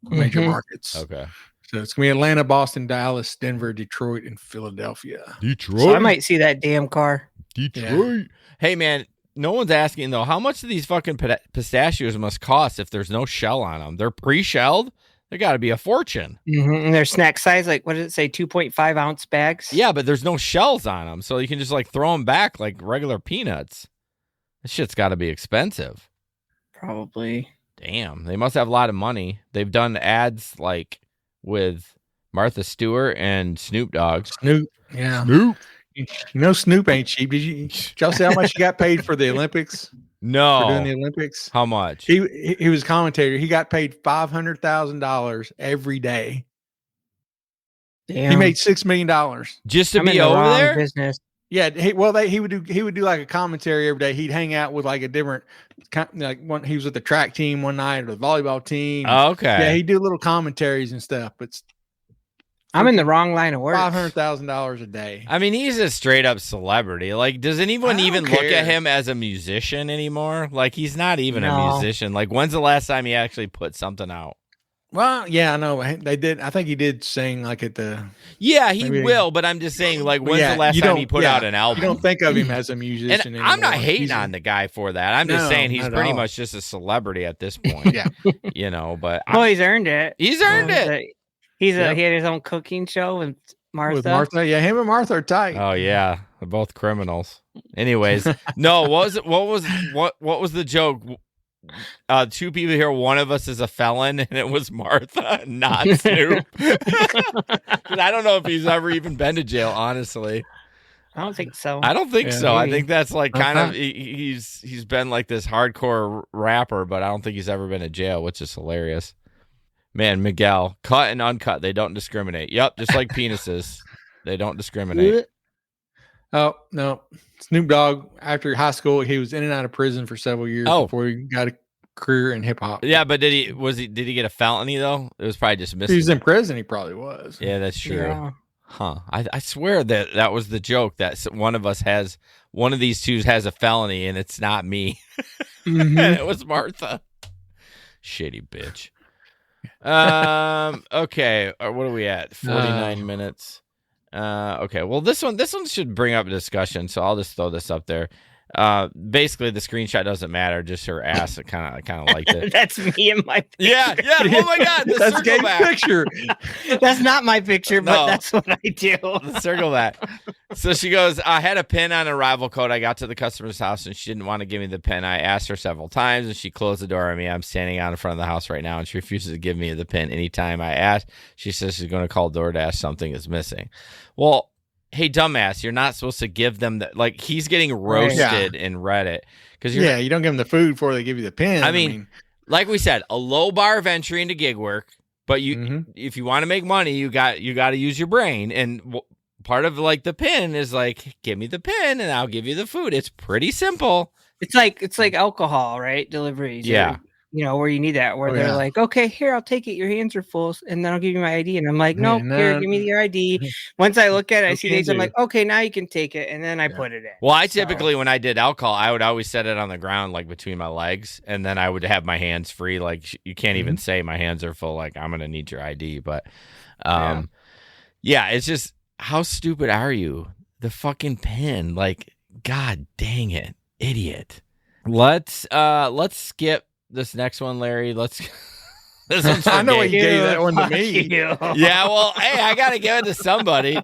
major markets. Okay. So it's gonna be Atlanta, Boston, Dallas, Denver, Detroit, and Philadelphia. Detroit. So I might see that damn car. Detroit. Hey, man, no one's asking, though, how much do these fucking pistachios must cost if there's no shell on them? They're pre-shelled? They got to be a fortune. Mm-hmm. And they're snack size, like, what does it say, 2.5 ounce bags? Yeah, but there's no shells on them, so you can just, like, throw them back like regular peanuts. This shit's got to be expensive. Probably. Damn, they must have a lot of money. They've done ads, like, with Martha Stewart and Snoop Dogg. Snoop, yeah. Snoop. You know Snoop ain't cheap. Did y'all see how much he got paid for the Olympics? No. For doing the Olympics? How much? He was a commentator. He got paid $500,000 every day. Damn. He made $6 million just to I'm be in the over wrong there. business. Yeah, he would do like a commentary every day. He'd hang out with like a different, like one. He was with the track team one night or the volleyball team. Oh, okay. Yeah, he'd do little commentaries and stuff. But I'm in the wrong line of work. $500,000 a day. I mean, he's a straight up celebrity. Like, does anyone I don't even look care. at him as a musician anymore? Like, he's not even a No. musician. Like, when's the last time he actually put something out? Well, yeah, I know they did. I think he did sing like at the. Yeah, he Maybe- will, but I'm just saying, like, when's Yeah, the last you time don't- he put yeah, out an album? You don't think of him as a musician. and I'm not anymore. hating He's a- on the guy for that. I'm just No, saying he's not at pretty all. much just a celebrity at this point. Yeah, You know, but Well, he's earned it. he's earned it. He Yep. had his own cooking show with Martha. with Martha. Yeah, him and Martha are tight. Oh yeah, they're both criminals. Anyways, no, what was the joke? Two people here, one of us is a felon, and it was Martha, not Snoop. 'Cause I don't know if he's ever even been to jail, honestly. I don't think so. I don't think Yeah, so. I maybe. think that's like kind Uh-huh. of he's been like this hardcore rapper, but I don't think he's ever been to jail, which is hilarious. Man, Miguel, cut and uncut, they don't discriminate. Yep, just like penises, they don't discriminate. Oh no, Snoop Dogg. After high school, he was in and out of prison for several years Oh. before he got a career in hip hop. Yeah, but did he get a felony though? It was probably just If missing. he was in prison, he probably was. Yeah, that's true. Yeah. Huh. I swear that was the joke, that one of these two has a felony and it's not me. Mhm. And it was Martha. Shitty bitch. Okay. What are we at? 49 minutes. Okay. Well, this one should bring up a discussion, so I'll just throw this up there. Basically the screenshot doesn't matter, just her ass. I kind of liked it. That's me and my picture. Yeah. Oh my god, the That's circle Gabe's back. picture. That's not my picture, but No. that's what I do. The circle back. So she goes, I had a pin on arrival code. I got to the customer's house and she didn't want to give me the pin. I asked her several times and she closed the door on me. I'm standing out in front of the house right now and she refuses to give me the pin anytime I ask. She says she's going to call DoorDash. Something is missing. Well, hey, dumbass, you're not supposed to give them that. Like, he's getting roasted in Reddit. Because Yeah, you don't give them the food before they give you the pin. I mean, like we said, a low bar of entry into gig work. But if you want to make money, you got to use your brain. And part of like the pin is like, give me the pin and I'll give you the food. It's pretty simple. It's like alcohol, right? Deliveries. Yeah. Where you need that, where Oh, they're yeah. like, okay, here, I'll take it. Your hands are full, and then I'll give you my ID. And I'm like, Yeah, no, here, no. give me your ID. Once I look at it, I No see can dates. I'm do. like, okay, now you can take it, and then I Yeah. put it in. Well, I So- typically, when I did alcohol, I would always set it on the ground, like between my legs. And then I would have my hands free. Like, you can't even say my hands are full. Like, I'm going to need your ID. But yeah, it's just, how stupid are you? The fucking pin. Like, God dang it. Idiot. Let's skip this next one, Larry. Let's this one's for I know Gabe. he gave that one to Fuck me. you. Yeah, well, hey, I gotta give it to somebody.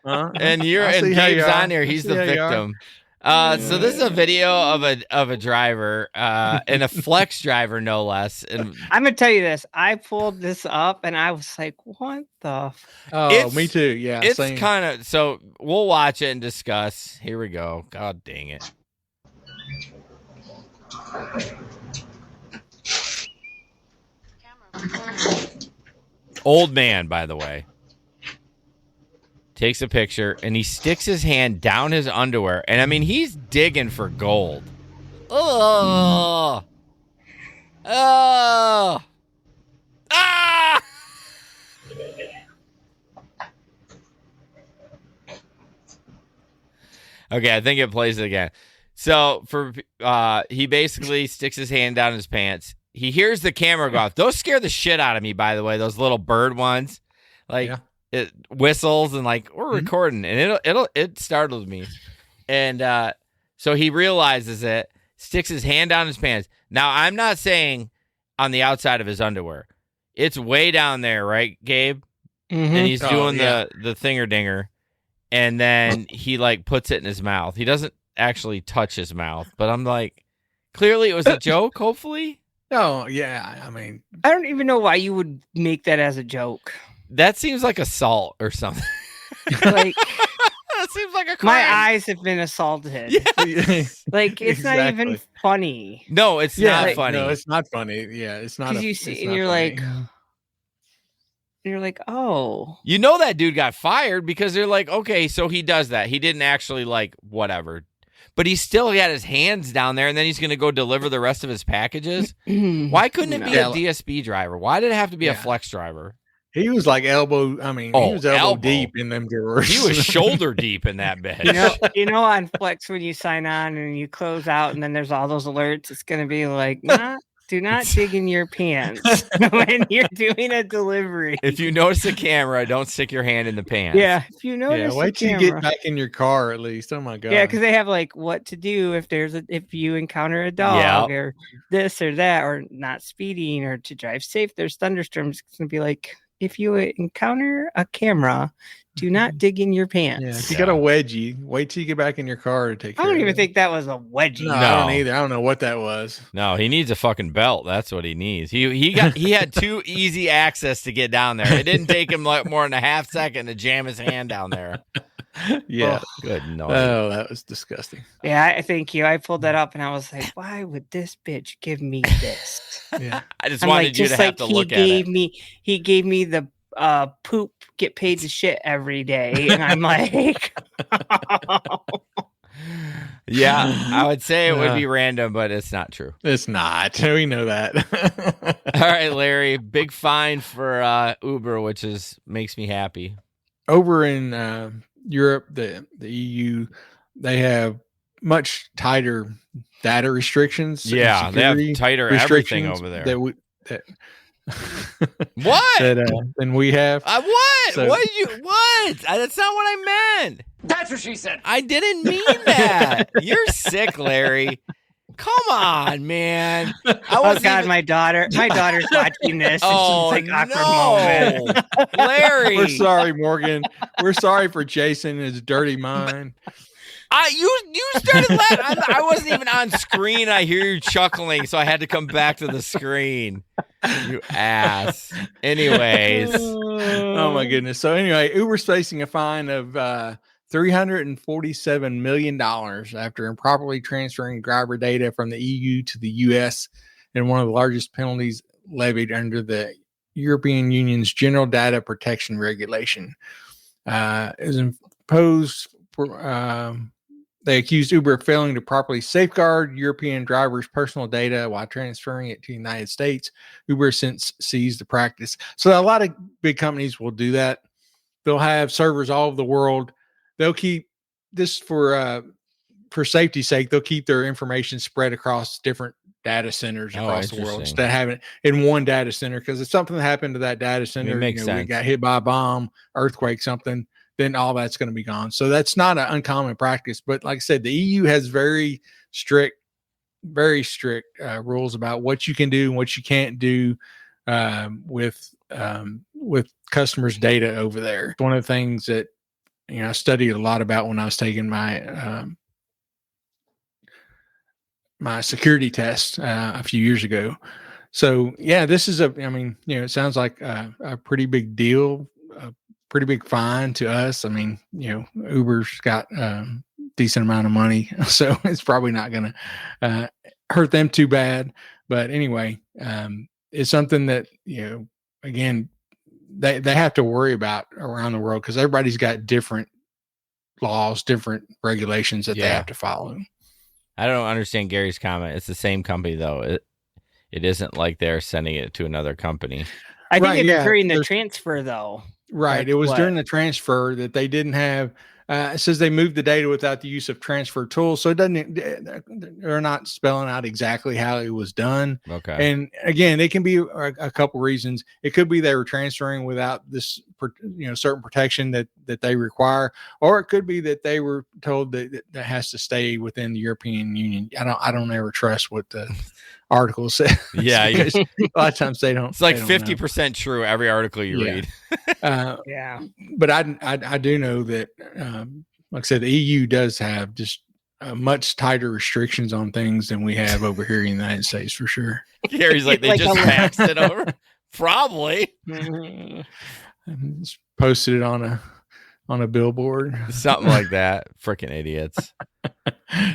Huh? And I see how Gabe's you are. on here. I He's see the how you are. victim. So this is a video of a driver, and a flex driver, no less. And I'm gonna tell you this. I pulled this up, and I was like, what the? Oh, It's- me too. Yeah, it's same. kind of, so we'll watch it and discuss. Here we go. God dang it. Old man, by the way, takes a picture and he sticks his hand down his underwear. And I mean, he's digging for gold. Oh. Oh. Ah. Okay, I think it plays it again. So he basically sticks his hand down his pants. He hears the camera go off. Those scare the shit out of me, by the way. Those little bird ones, like Yeah. it whistles and like we're recording, and it startled me. And so he realizes it, sticks his hand down his pants. Now, I'm not saying on the outside of his underwear. It's way down there, right, Gabe? Mhm. And he's doing yeah. the thinger-dinger, and then he, like, puts it in his mouth. He doesn't actually touch his mouth, but I'm like, clearly it was a joke, hopefully. Oh, yeah. I mean, I don't even know why you would make that as a joke. That seems like assault or something. Like, That seems like a crime. my eyes have been assaulted. Yes. Like, it's not even Exactly. funny. No, it's not funny. No, it's not funny. Yeah, it's not. Because you see, and you're like, oh. You know that dude got fired because they're like, okay, so he does that. He didn't actually, like, whatever. But he still got his hands down there, and then he's going to go deliver the rest of his packages. Why couldn't it be a DSB driver? Why did it have to be a flex driver? He was like elbow. I mean, he was elbow deep in them drawers. He was shoulder deep in that bitch. You know, on Flex when you sign on and you close out, and then there's all those alerts. It's going to be like, do not dig in your pants when you're doing a delivery. If you notice a camera, don't stick your hand in the pants. Yeah, if you notice, wait till you get back in your car at least. Oh my god. Yeah, because they have like what to do if you encounter a dog or this or that, or not speeding or to drive safe. There's thunderstorms. It's gonna be like, if you encounter a camera, do not dig in your pants. Yeah, if you got a wedgie, wait till you get back in your car to take care I don't of even it. think that was a wedgie. No, I don't either. I don't know what that was. No, he needs a fucking belt. That's what he needs. He had too easy access to get down there. It didn't take him like more than a half second to jam his hand down there. Yeah. Good noise. Oh, that was disgusting. Yeah, I thank you. I pulled that up and I was like, why would this bitch give me this? Yeah. I just wanted you to have to look at it. He gave me the poop, get paid to shit every day. And I'm like, yeah, I would say it would be random, but it's not true. It's not. We know that. All right, Larry, big fine for Uber, which makes me happy. Over in Europe, the EU, they have much tighter data restrictions. Yeah, they have tighter everything over there. What? Than we have. What? So, what? That's not what I meant. That's what she said. I didn't mean that. You're sick, Larry. Come on, man. Oh God, my daughter's watching this. Oh, it's like awkward moment. Larry. We're sorry, Morgan. We're sorry for Jason and his dirty mind. You started laughing. I wasn't even on screen. I hear you chuckling, so I had to come back to the screen. You ass. Anyways. Oh my goodness. So anyway, Uber's facing a fine of $347 million after improperly transferring driver data from the EU to the US, and one of the largest penalties levied under the European Union's General Data Protection Regulation. Is imposed for they accused Uber of failing to properly safeguard European drivers' personal data while transferring it to the United States. Uber has since seized the practice. So a lot of big companies will do that. They'll have servers all over the world. They'll keep this for safety's sake. They'll keep their information spread across different data centers across the world instead of having it in one data center. Because if something happened to that data center, we got hit by a bomb, earthquake, something, then all that's going to be gone. So that's not an uncommon practice. But like I said, the EU has very strict rules about what you can do and what you can't do with customers' data over there. One of the things that I studied a lot about when I was taking my my security test a few years ago. So yeah, this is it sounds like a pretty big deal, a pretty big fine to us. I mean, Uber's got a decent amount of money, so it's probably not going to hurt them too bad. But anyway, it's something that, again, they have to worry about around the world because everybody's got different laws, different regulations that they have to follow. I don't understand Gary's comment. It's the same company, though. It isn't like they're sending it to another company. I think during the transfer, though. Right. Like it was during the transfer that they didn't have. It says they moved the data without the use of transfer tools. So they're not spelling out exactly how it was done. Okay. And again, it can be a couple reasons. It could be they were transferring without this certain protection that they require, or it could be that they were told that has to stay within the European Union. I don't ever trust what the article says. Yeah, a lot of times they don't. It's like they don't 50% true every article you read. Yeah. But I do know that, like I said, the EU does have just much tighter restrictions on things than we have over here in the United States, for sure. Gary's like, they just faxed it over. Probably. Just posted it on a billboard. Something like that. Freaking idiots.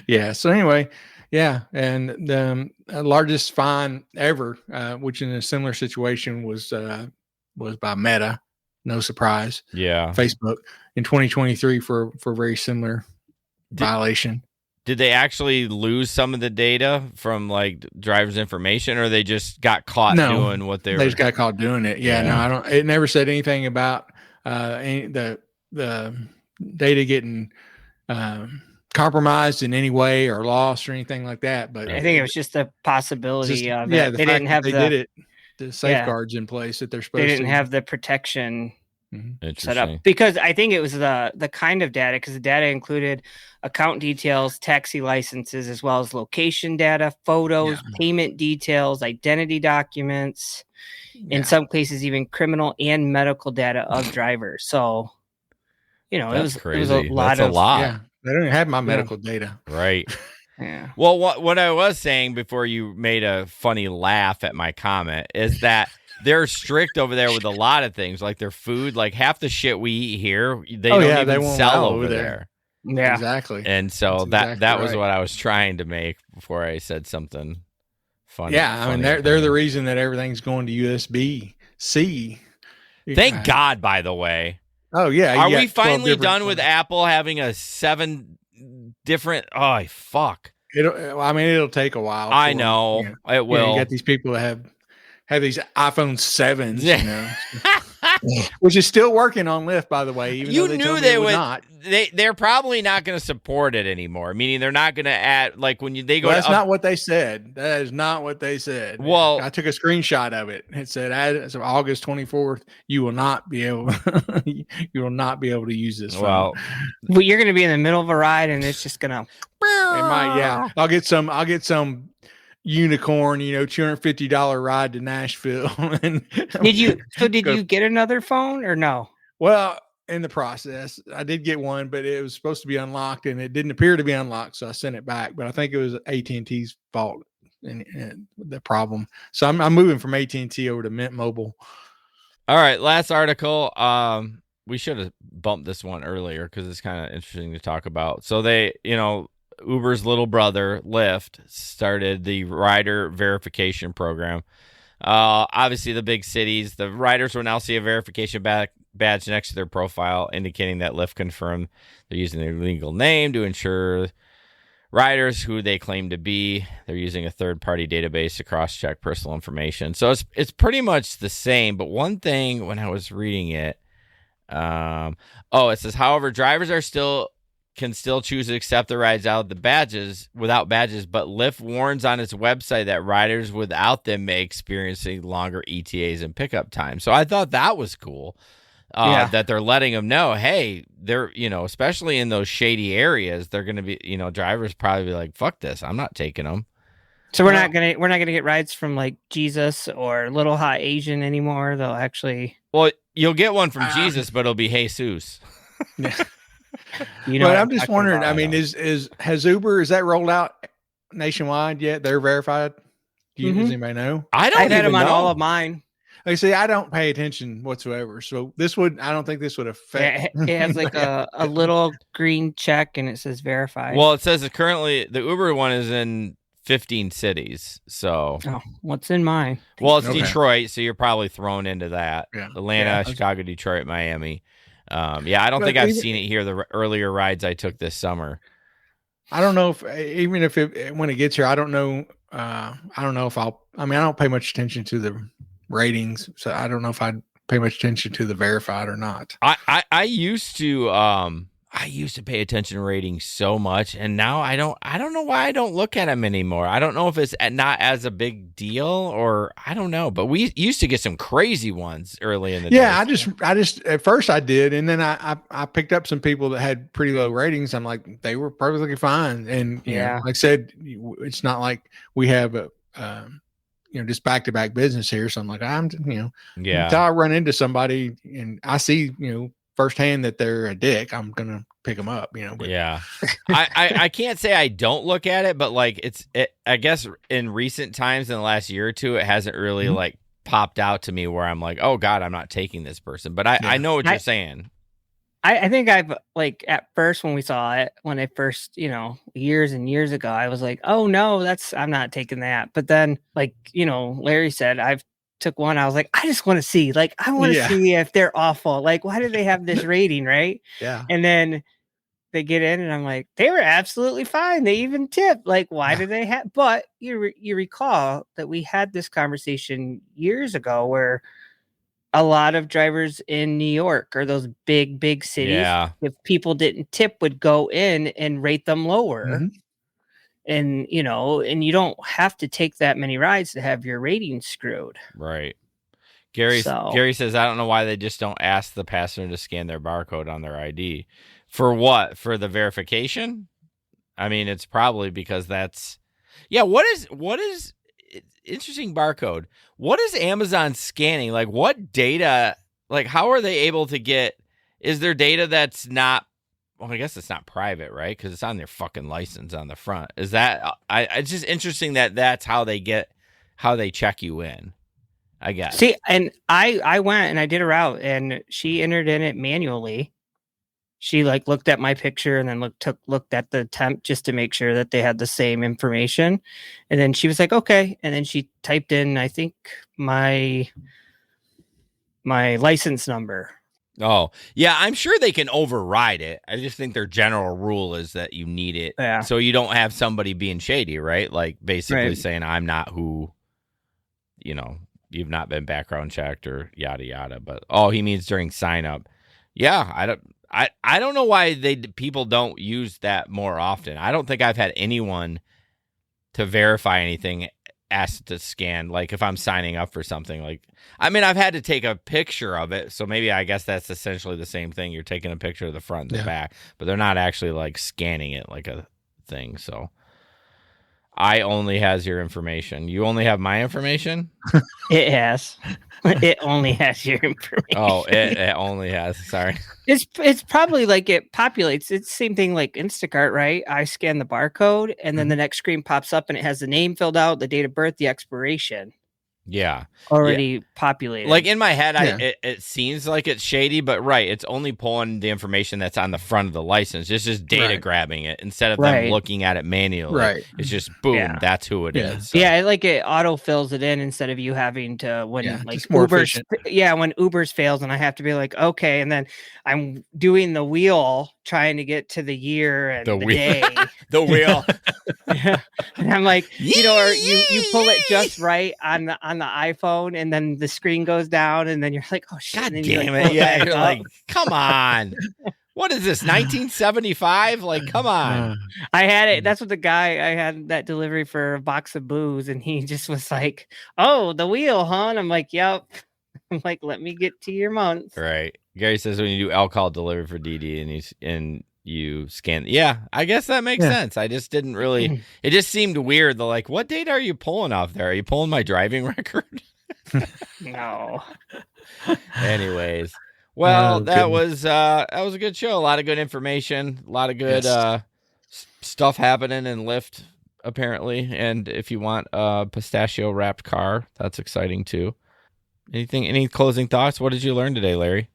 Yeah. So anyway, yeah. And the largest fine ever, which in a similar situation was by Meta. No surprise. Yeah. Facebook in 2023 for very similar violation. Did they actually lose some of the data from like driver's information, or they just got caught doing what they just got caught doing it? Yeah. No, I don't. It never said anything about the data getting compromised in any way or lost or anything like that. But I think it was just a possibility of it. Yeah, They didn't have the safeguards in place that they're supposed to. They didn't have the protection Mm-hmm. set up, because I think it was the kind of data, because the data included account details, taxi licenses, as well as location data, photos, payment details, identity documents, in some cases even criminal and medical data of drivers. So, it was a lot. Yeah, they don't have my medical data. Right. Yeah. Well, what I was saying before you made a funny laugh at my comment is that they're strict over there with a lot of things, like their food. Like half the shit we eat here, they don't even sell over there. Yeah, exactly. And so that was what I was trying to make before I said something funny. Yeah, I mean they're the reason that everything's going to USB-C. Thank God, by the way. Oh yeah, are we finally done with Apple having a 7 different? Oh fuck! It'll take a while. I know it will. You got these people that have these iPhone 7s, which is still working on Lyft, by the way. Even though they knew they would not. They're probably not going to support it anymore. Meaning they're not going to add, like when they go. That's not what they said. That is not what they said. Well, I took a screenshot of it. It said, as of August 24th, you will not be able. You will not be able to use this phone. Well, you're going to be in the middle of a ride, and it's just going to. It might, yeah. I'll get some unicorn, $250 ride to Nashville. Did you get another phone or no? Well, in the process, I did get one, but it was supposed to be unlocked and it didn't appear to be unlocked. So I sent it back, but I think it was AT&T's fault and the problem. So I'm moving from AT&T over to Mint Mobile. All right. Last article. We should have bumped this one earlier because it's kind of interesting to talk about. So they, Uber's little brother, Lyft, started the rider verification program. Obviously, the big cities, the riders will now see a verification badge next to their profile, indicating that Lyft confirmed they're using their legal name to ensure riders who they claim to be. They're using a third-party database to cross-check personal information. So it's pretty much the same. But one thing when I was reading it, it says, however, drivers can still choose to accept the rides without badges, but Lyft warns on its website that riders without them may experience longer ETAs and pickup time. So I thought that was cool. That they're letting them know, hey, they're, especially in those shady areas, they're going to be, drivers probably be like, fuck this, I'm not taking them. So we're not gonna get rides from like Jesus or Little Hot Asian anymore. They'll actually. Well, you'll get one from Jesus, but it'll be Jesus. Yeah. But I'm just wondering. I mean, has Uber, is that rolled out nationwide yet? They're verified. Does anybody know? I've had them on all of mine. Like I say, I don't pay attention whatsoever. So I don't think this would affect. It has like a little green check and it says verified. Well, it says that currently the Uber one is in 15 cities. So what's in mine? Well, it's Detroit, so you're probably thrown into that. Yeah. Atlanta, Chicago, Detroit, Miami. I don't think I've seen it here. The earlier rides I took this summer. I don't know if even if when it gets here, I don't know. I don't know if I don't pay much attention to the ratings, so I don't know if I'd pay much attention to the verified or not. I used to. I used to pay attention to ratings so much, and now I don't know why I don't look at them anymore. I don't know if it's not as a big deal, or I don't know, but we used to get some crazy ones early in the day. Yeah, I just at first I did, and then I picked up some people that had pretty low ratings. I'm like, they were perfectly fine, and you know, like I said, it's not like we have a just back to back business here. So I'm like, until I run into somebody and I see firsthand that they're a dick, I'm gonna pick them up. But. Yeah, I can't say I don't look at it, but like I guess in recent times in the last year or two, it hasn't really like popped out to me where I'm like, oh God, I'm not taking this person. But I know what you're saying. I think I've like at first when we saw it, when I first, years and years ago, I was like, oh no, I'm not taking that. But then like, Larry said, I've took one. I was like, I just want to see, like, I want to see if they're awful. Like, why do they have this rating? Right. Yeah. And then they get in and I'm like, they were absolutely fine. They even tipped. Like, why do they have, but you recall that we had this conversation years ago where a lot of drivers in New York or those big cities, if people didn't tip, would go in and rate them lower. Mm-hmm. And, and you don't have to take that many rides to have your rating screwed. Right. Gary says, I don't know why they just don't ask the passenger to scan their barcode on their ID. For what? For the verification? I mean, it's probably because that's... Yeah, what is interesting barcode? What is Amazon scanning? Like, what data... Like, how are they able to get... Is there data that's not... Well, I guess it's not private, right? Because it's on their fucking license on the front. Is that... it's just interesting that that's how they check you in, I guess. See, and I went and I did a route, and she entered in it manually. She like looked at my picture and then looked at the temp just to make sure that they had the same information. And then she was like, okay. And then she typed in, I think, my license number. Oh, yeah, I'm sure they can override it. I just think their general rule is that you need it. Yeah. So you don't have somebody being shady, right? Like basically saying, I'm not who, you've not been background checked or yada, yada. But he means during sign up. Yeah, I don't know why people don't use that more often. I don't think I've had anyone to verify anything asked to scan, like if I'm signing up for something. Like, I mean, I've had to take a picture of it, so maybe I guess that's essentially the same thing. You're taking a picture of the front and the back, but they're not actually like scanning it like a thing. So I only has your information. You only have my information? It has. It only has your information. Oh, it only has. Sorry. It's probably like it populates. It's the same thing like Instacart, right? I scan the barcode and then the next screen pops up and it has the name filled out, the date of birth, the expiration. Yeah. Already populated. Like in my head, it seems like it's shady, but it's only pulling the information that's on the front of the license. It's just data grabbing it instead of them looking at it manually. Right. It's just boom, that's who it is. So. Yeah, like it auto fills it in instead of you having to when like more Uber's efficient. When Uber's fails and I have to be like, okay, and then I'm doing the wheel trying to get to the year and the day. The wheel. And I'm like, or you pull it just right on the iPhone and then the screen goes down and then you're like, oh shit. God damn it. Yeah, you're like, come on. What is this, 1975? Like, come on. I had it. That's what I had that delivery for a box of booze and he just was like, oh, the wheel, huh? And I'm like, yep. I'm like, let me get to your month. Right. Gary says when you do alcohol delivery for DD and you scan. Yeah, I guess that makes sense. I just didn't really, it just seemed weird. Like, what data are you pulling off there? Are you pulling my driving record? No. Anyways, well, that was a good show. A lot of good information, a lot of good stuff happening in Lyft apparently. And if you want a pistachio wrapped car, that's exciting too. Any closing thoughts? What did you learn today, Larry?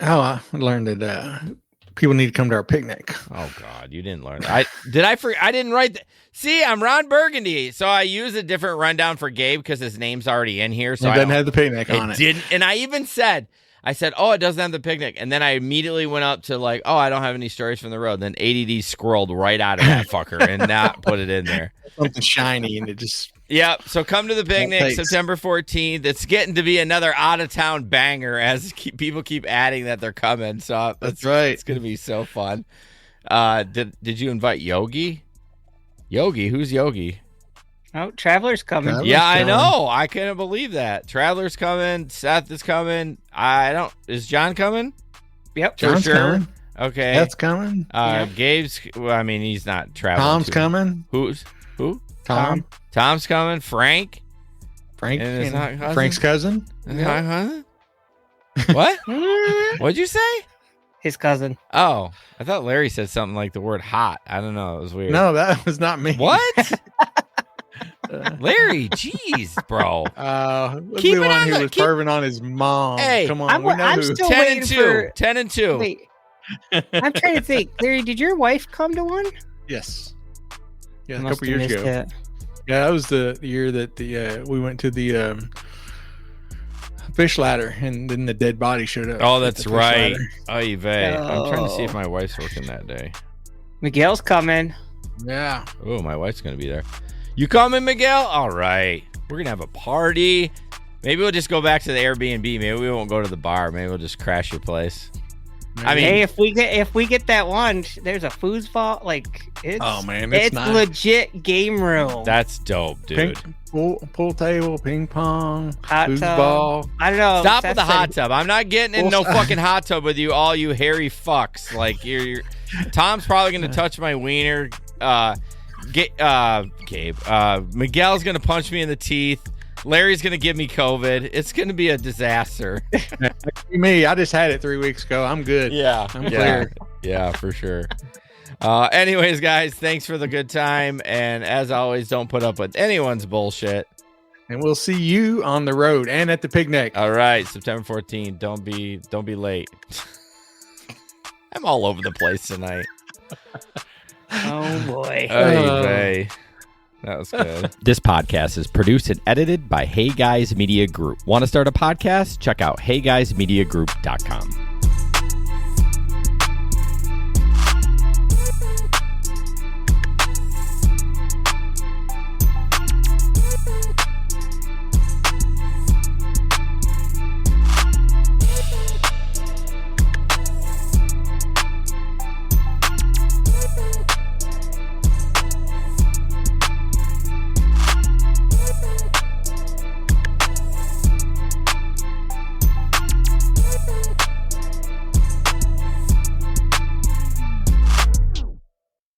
Oh, I learned that people need to come to our picnic. Oh God, you didn't learn that. I didn't write that. See, I'm Ron Burgundy, so I use a different rundown for Gabe because his name's already in here. So it doesn't have the picnic on it. Didn't, and I even said I said, oh, it doesn't have the picnic. And then I immediately went up to like, oh, I don't have any stories from the road. Then ADD scrolled right out of that fucker and not put it in there. Something shiny and it just. Yep. So come to the picnic Thanks. September 14th. It's getting to be another out of town banger people keep adding that they're coming. So That's right. It's going to be so fun. Did you invite Yogi? Yogi? Who's Yogi? Oh, Traveler's coming. Traveler's Yeah, I coming. know. I couldn't believe that. Traveler's coming. Seth is coming. Is John coming? Yep. For John's sure. coming. Okay. That's coming. Gabe's, he's not traveling. Tom's coming. Who? Tom. Tom's coming. Frank? Frank. And it's not cousin? Frank's cousin. It's not cousin? What? What'd you say? His cousin. Oh, I thought Larry said something like the word hot. I don't know. It was weird. No, that was not me. What? Larry, jeez, bro. Was Keep the it one on who the- was keep- perving on his mom. Hey, Come on. I'm we know I'm who. still 10 waiting and 2. for. 10 and 2. Wait, I'm trying to think. Larry, did your wife come to one? Yes. Yeah, I a must couple have years missed ago. it. Yeah, that was the year that we went to the fish ladder, and then the dead body showed up. Oh, at that's the fish right. ladder. Oy vey. I'm trying to see if Oh. my wife's working that day. Miguel's coming. Yeah. Oh, my wife's going to be there. You coming, Miguel? All right. We're going to have a party. Maybe we'll just go back to the Airbnb. Maybe we won't go to the bar. Maybe we'll just crash your place. I mean, Hey, if we get that one, there's a foosball. Like it's Oh man, it's it's nice. legit game room. that's dope, dude. Pool table, ping pong, Hot tub. foosball. I don't know. Stop Seth with the said- hot tub. I'm not getting in no Well, fucking hot tub with you, all you hairy fucks. Like you're Tom's probably gonna touch my wiener. Gabe. Miguel's gonna punch me in the teeth. Larry's gonna give me COVID. It's gonna be a disaster. Me, I just had it 3 weeks ago. I'm good. Yeah, I'm clear. Yeah, for sure. Anyways, guys, thanks for the good time, and as always, don't put up with anyone's bullshit. And we'll see you on the road and at the picnic. All right, September 14th. Don't be late. I'm all over the place tonight. Oh boy. Hey, that was good. This podcast is produced and edited by Hey Guys Media Group. Want to start a podcast? Check out heyguysmediagroup.com.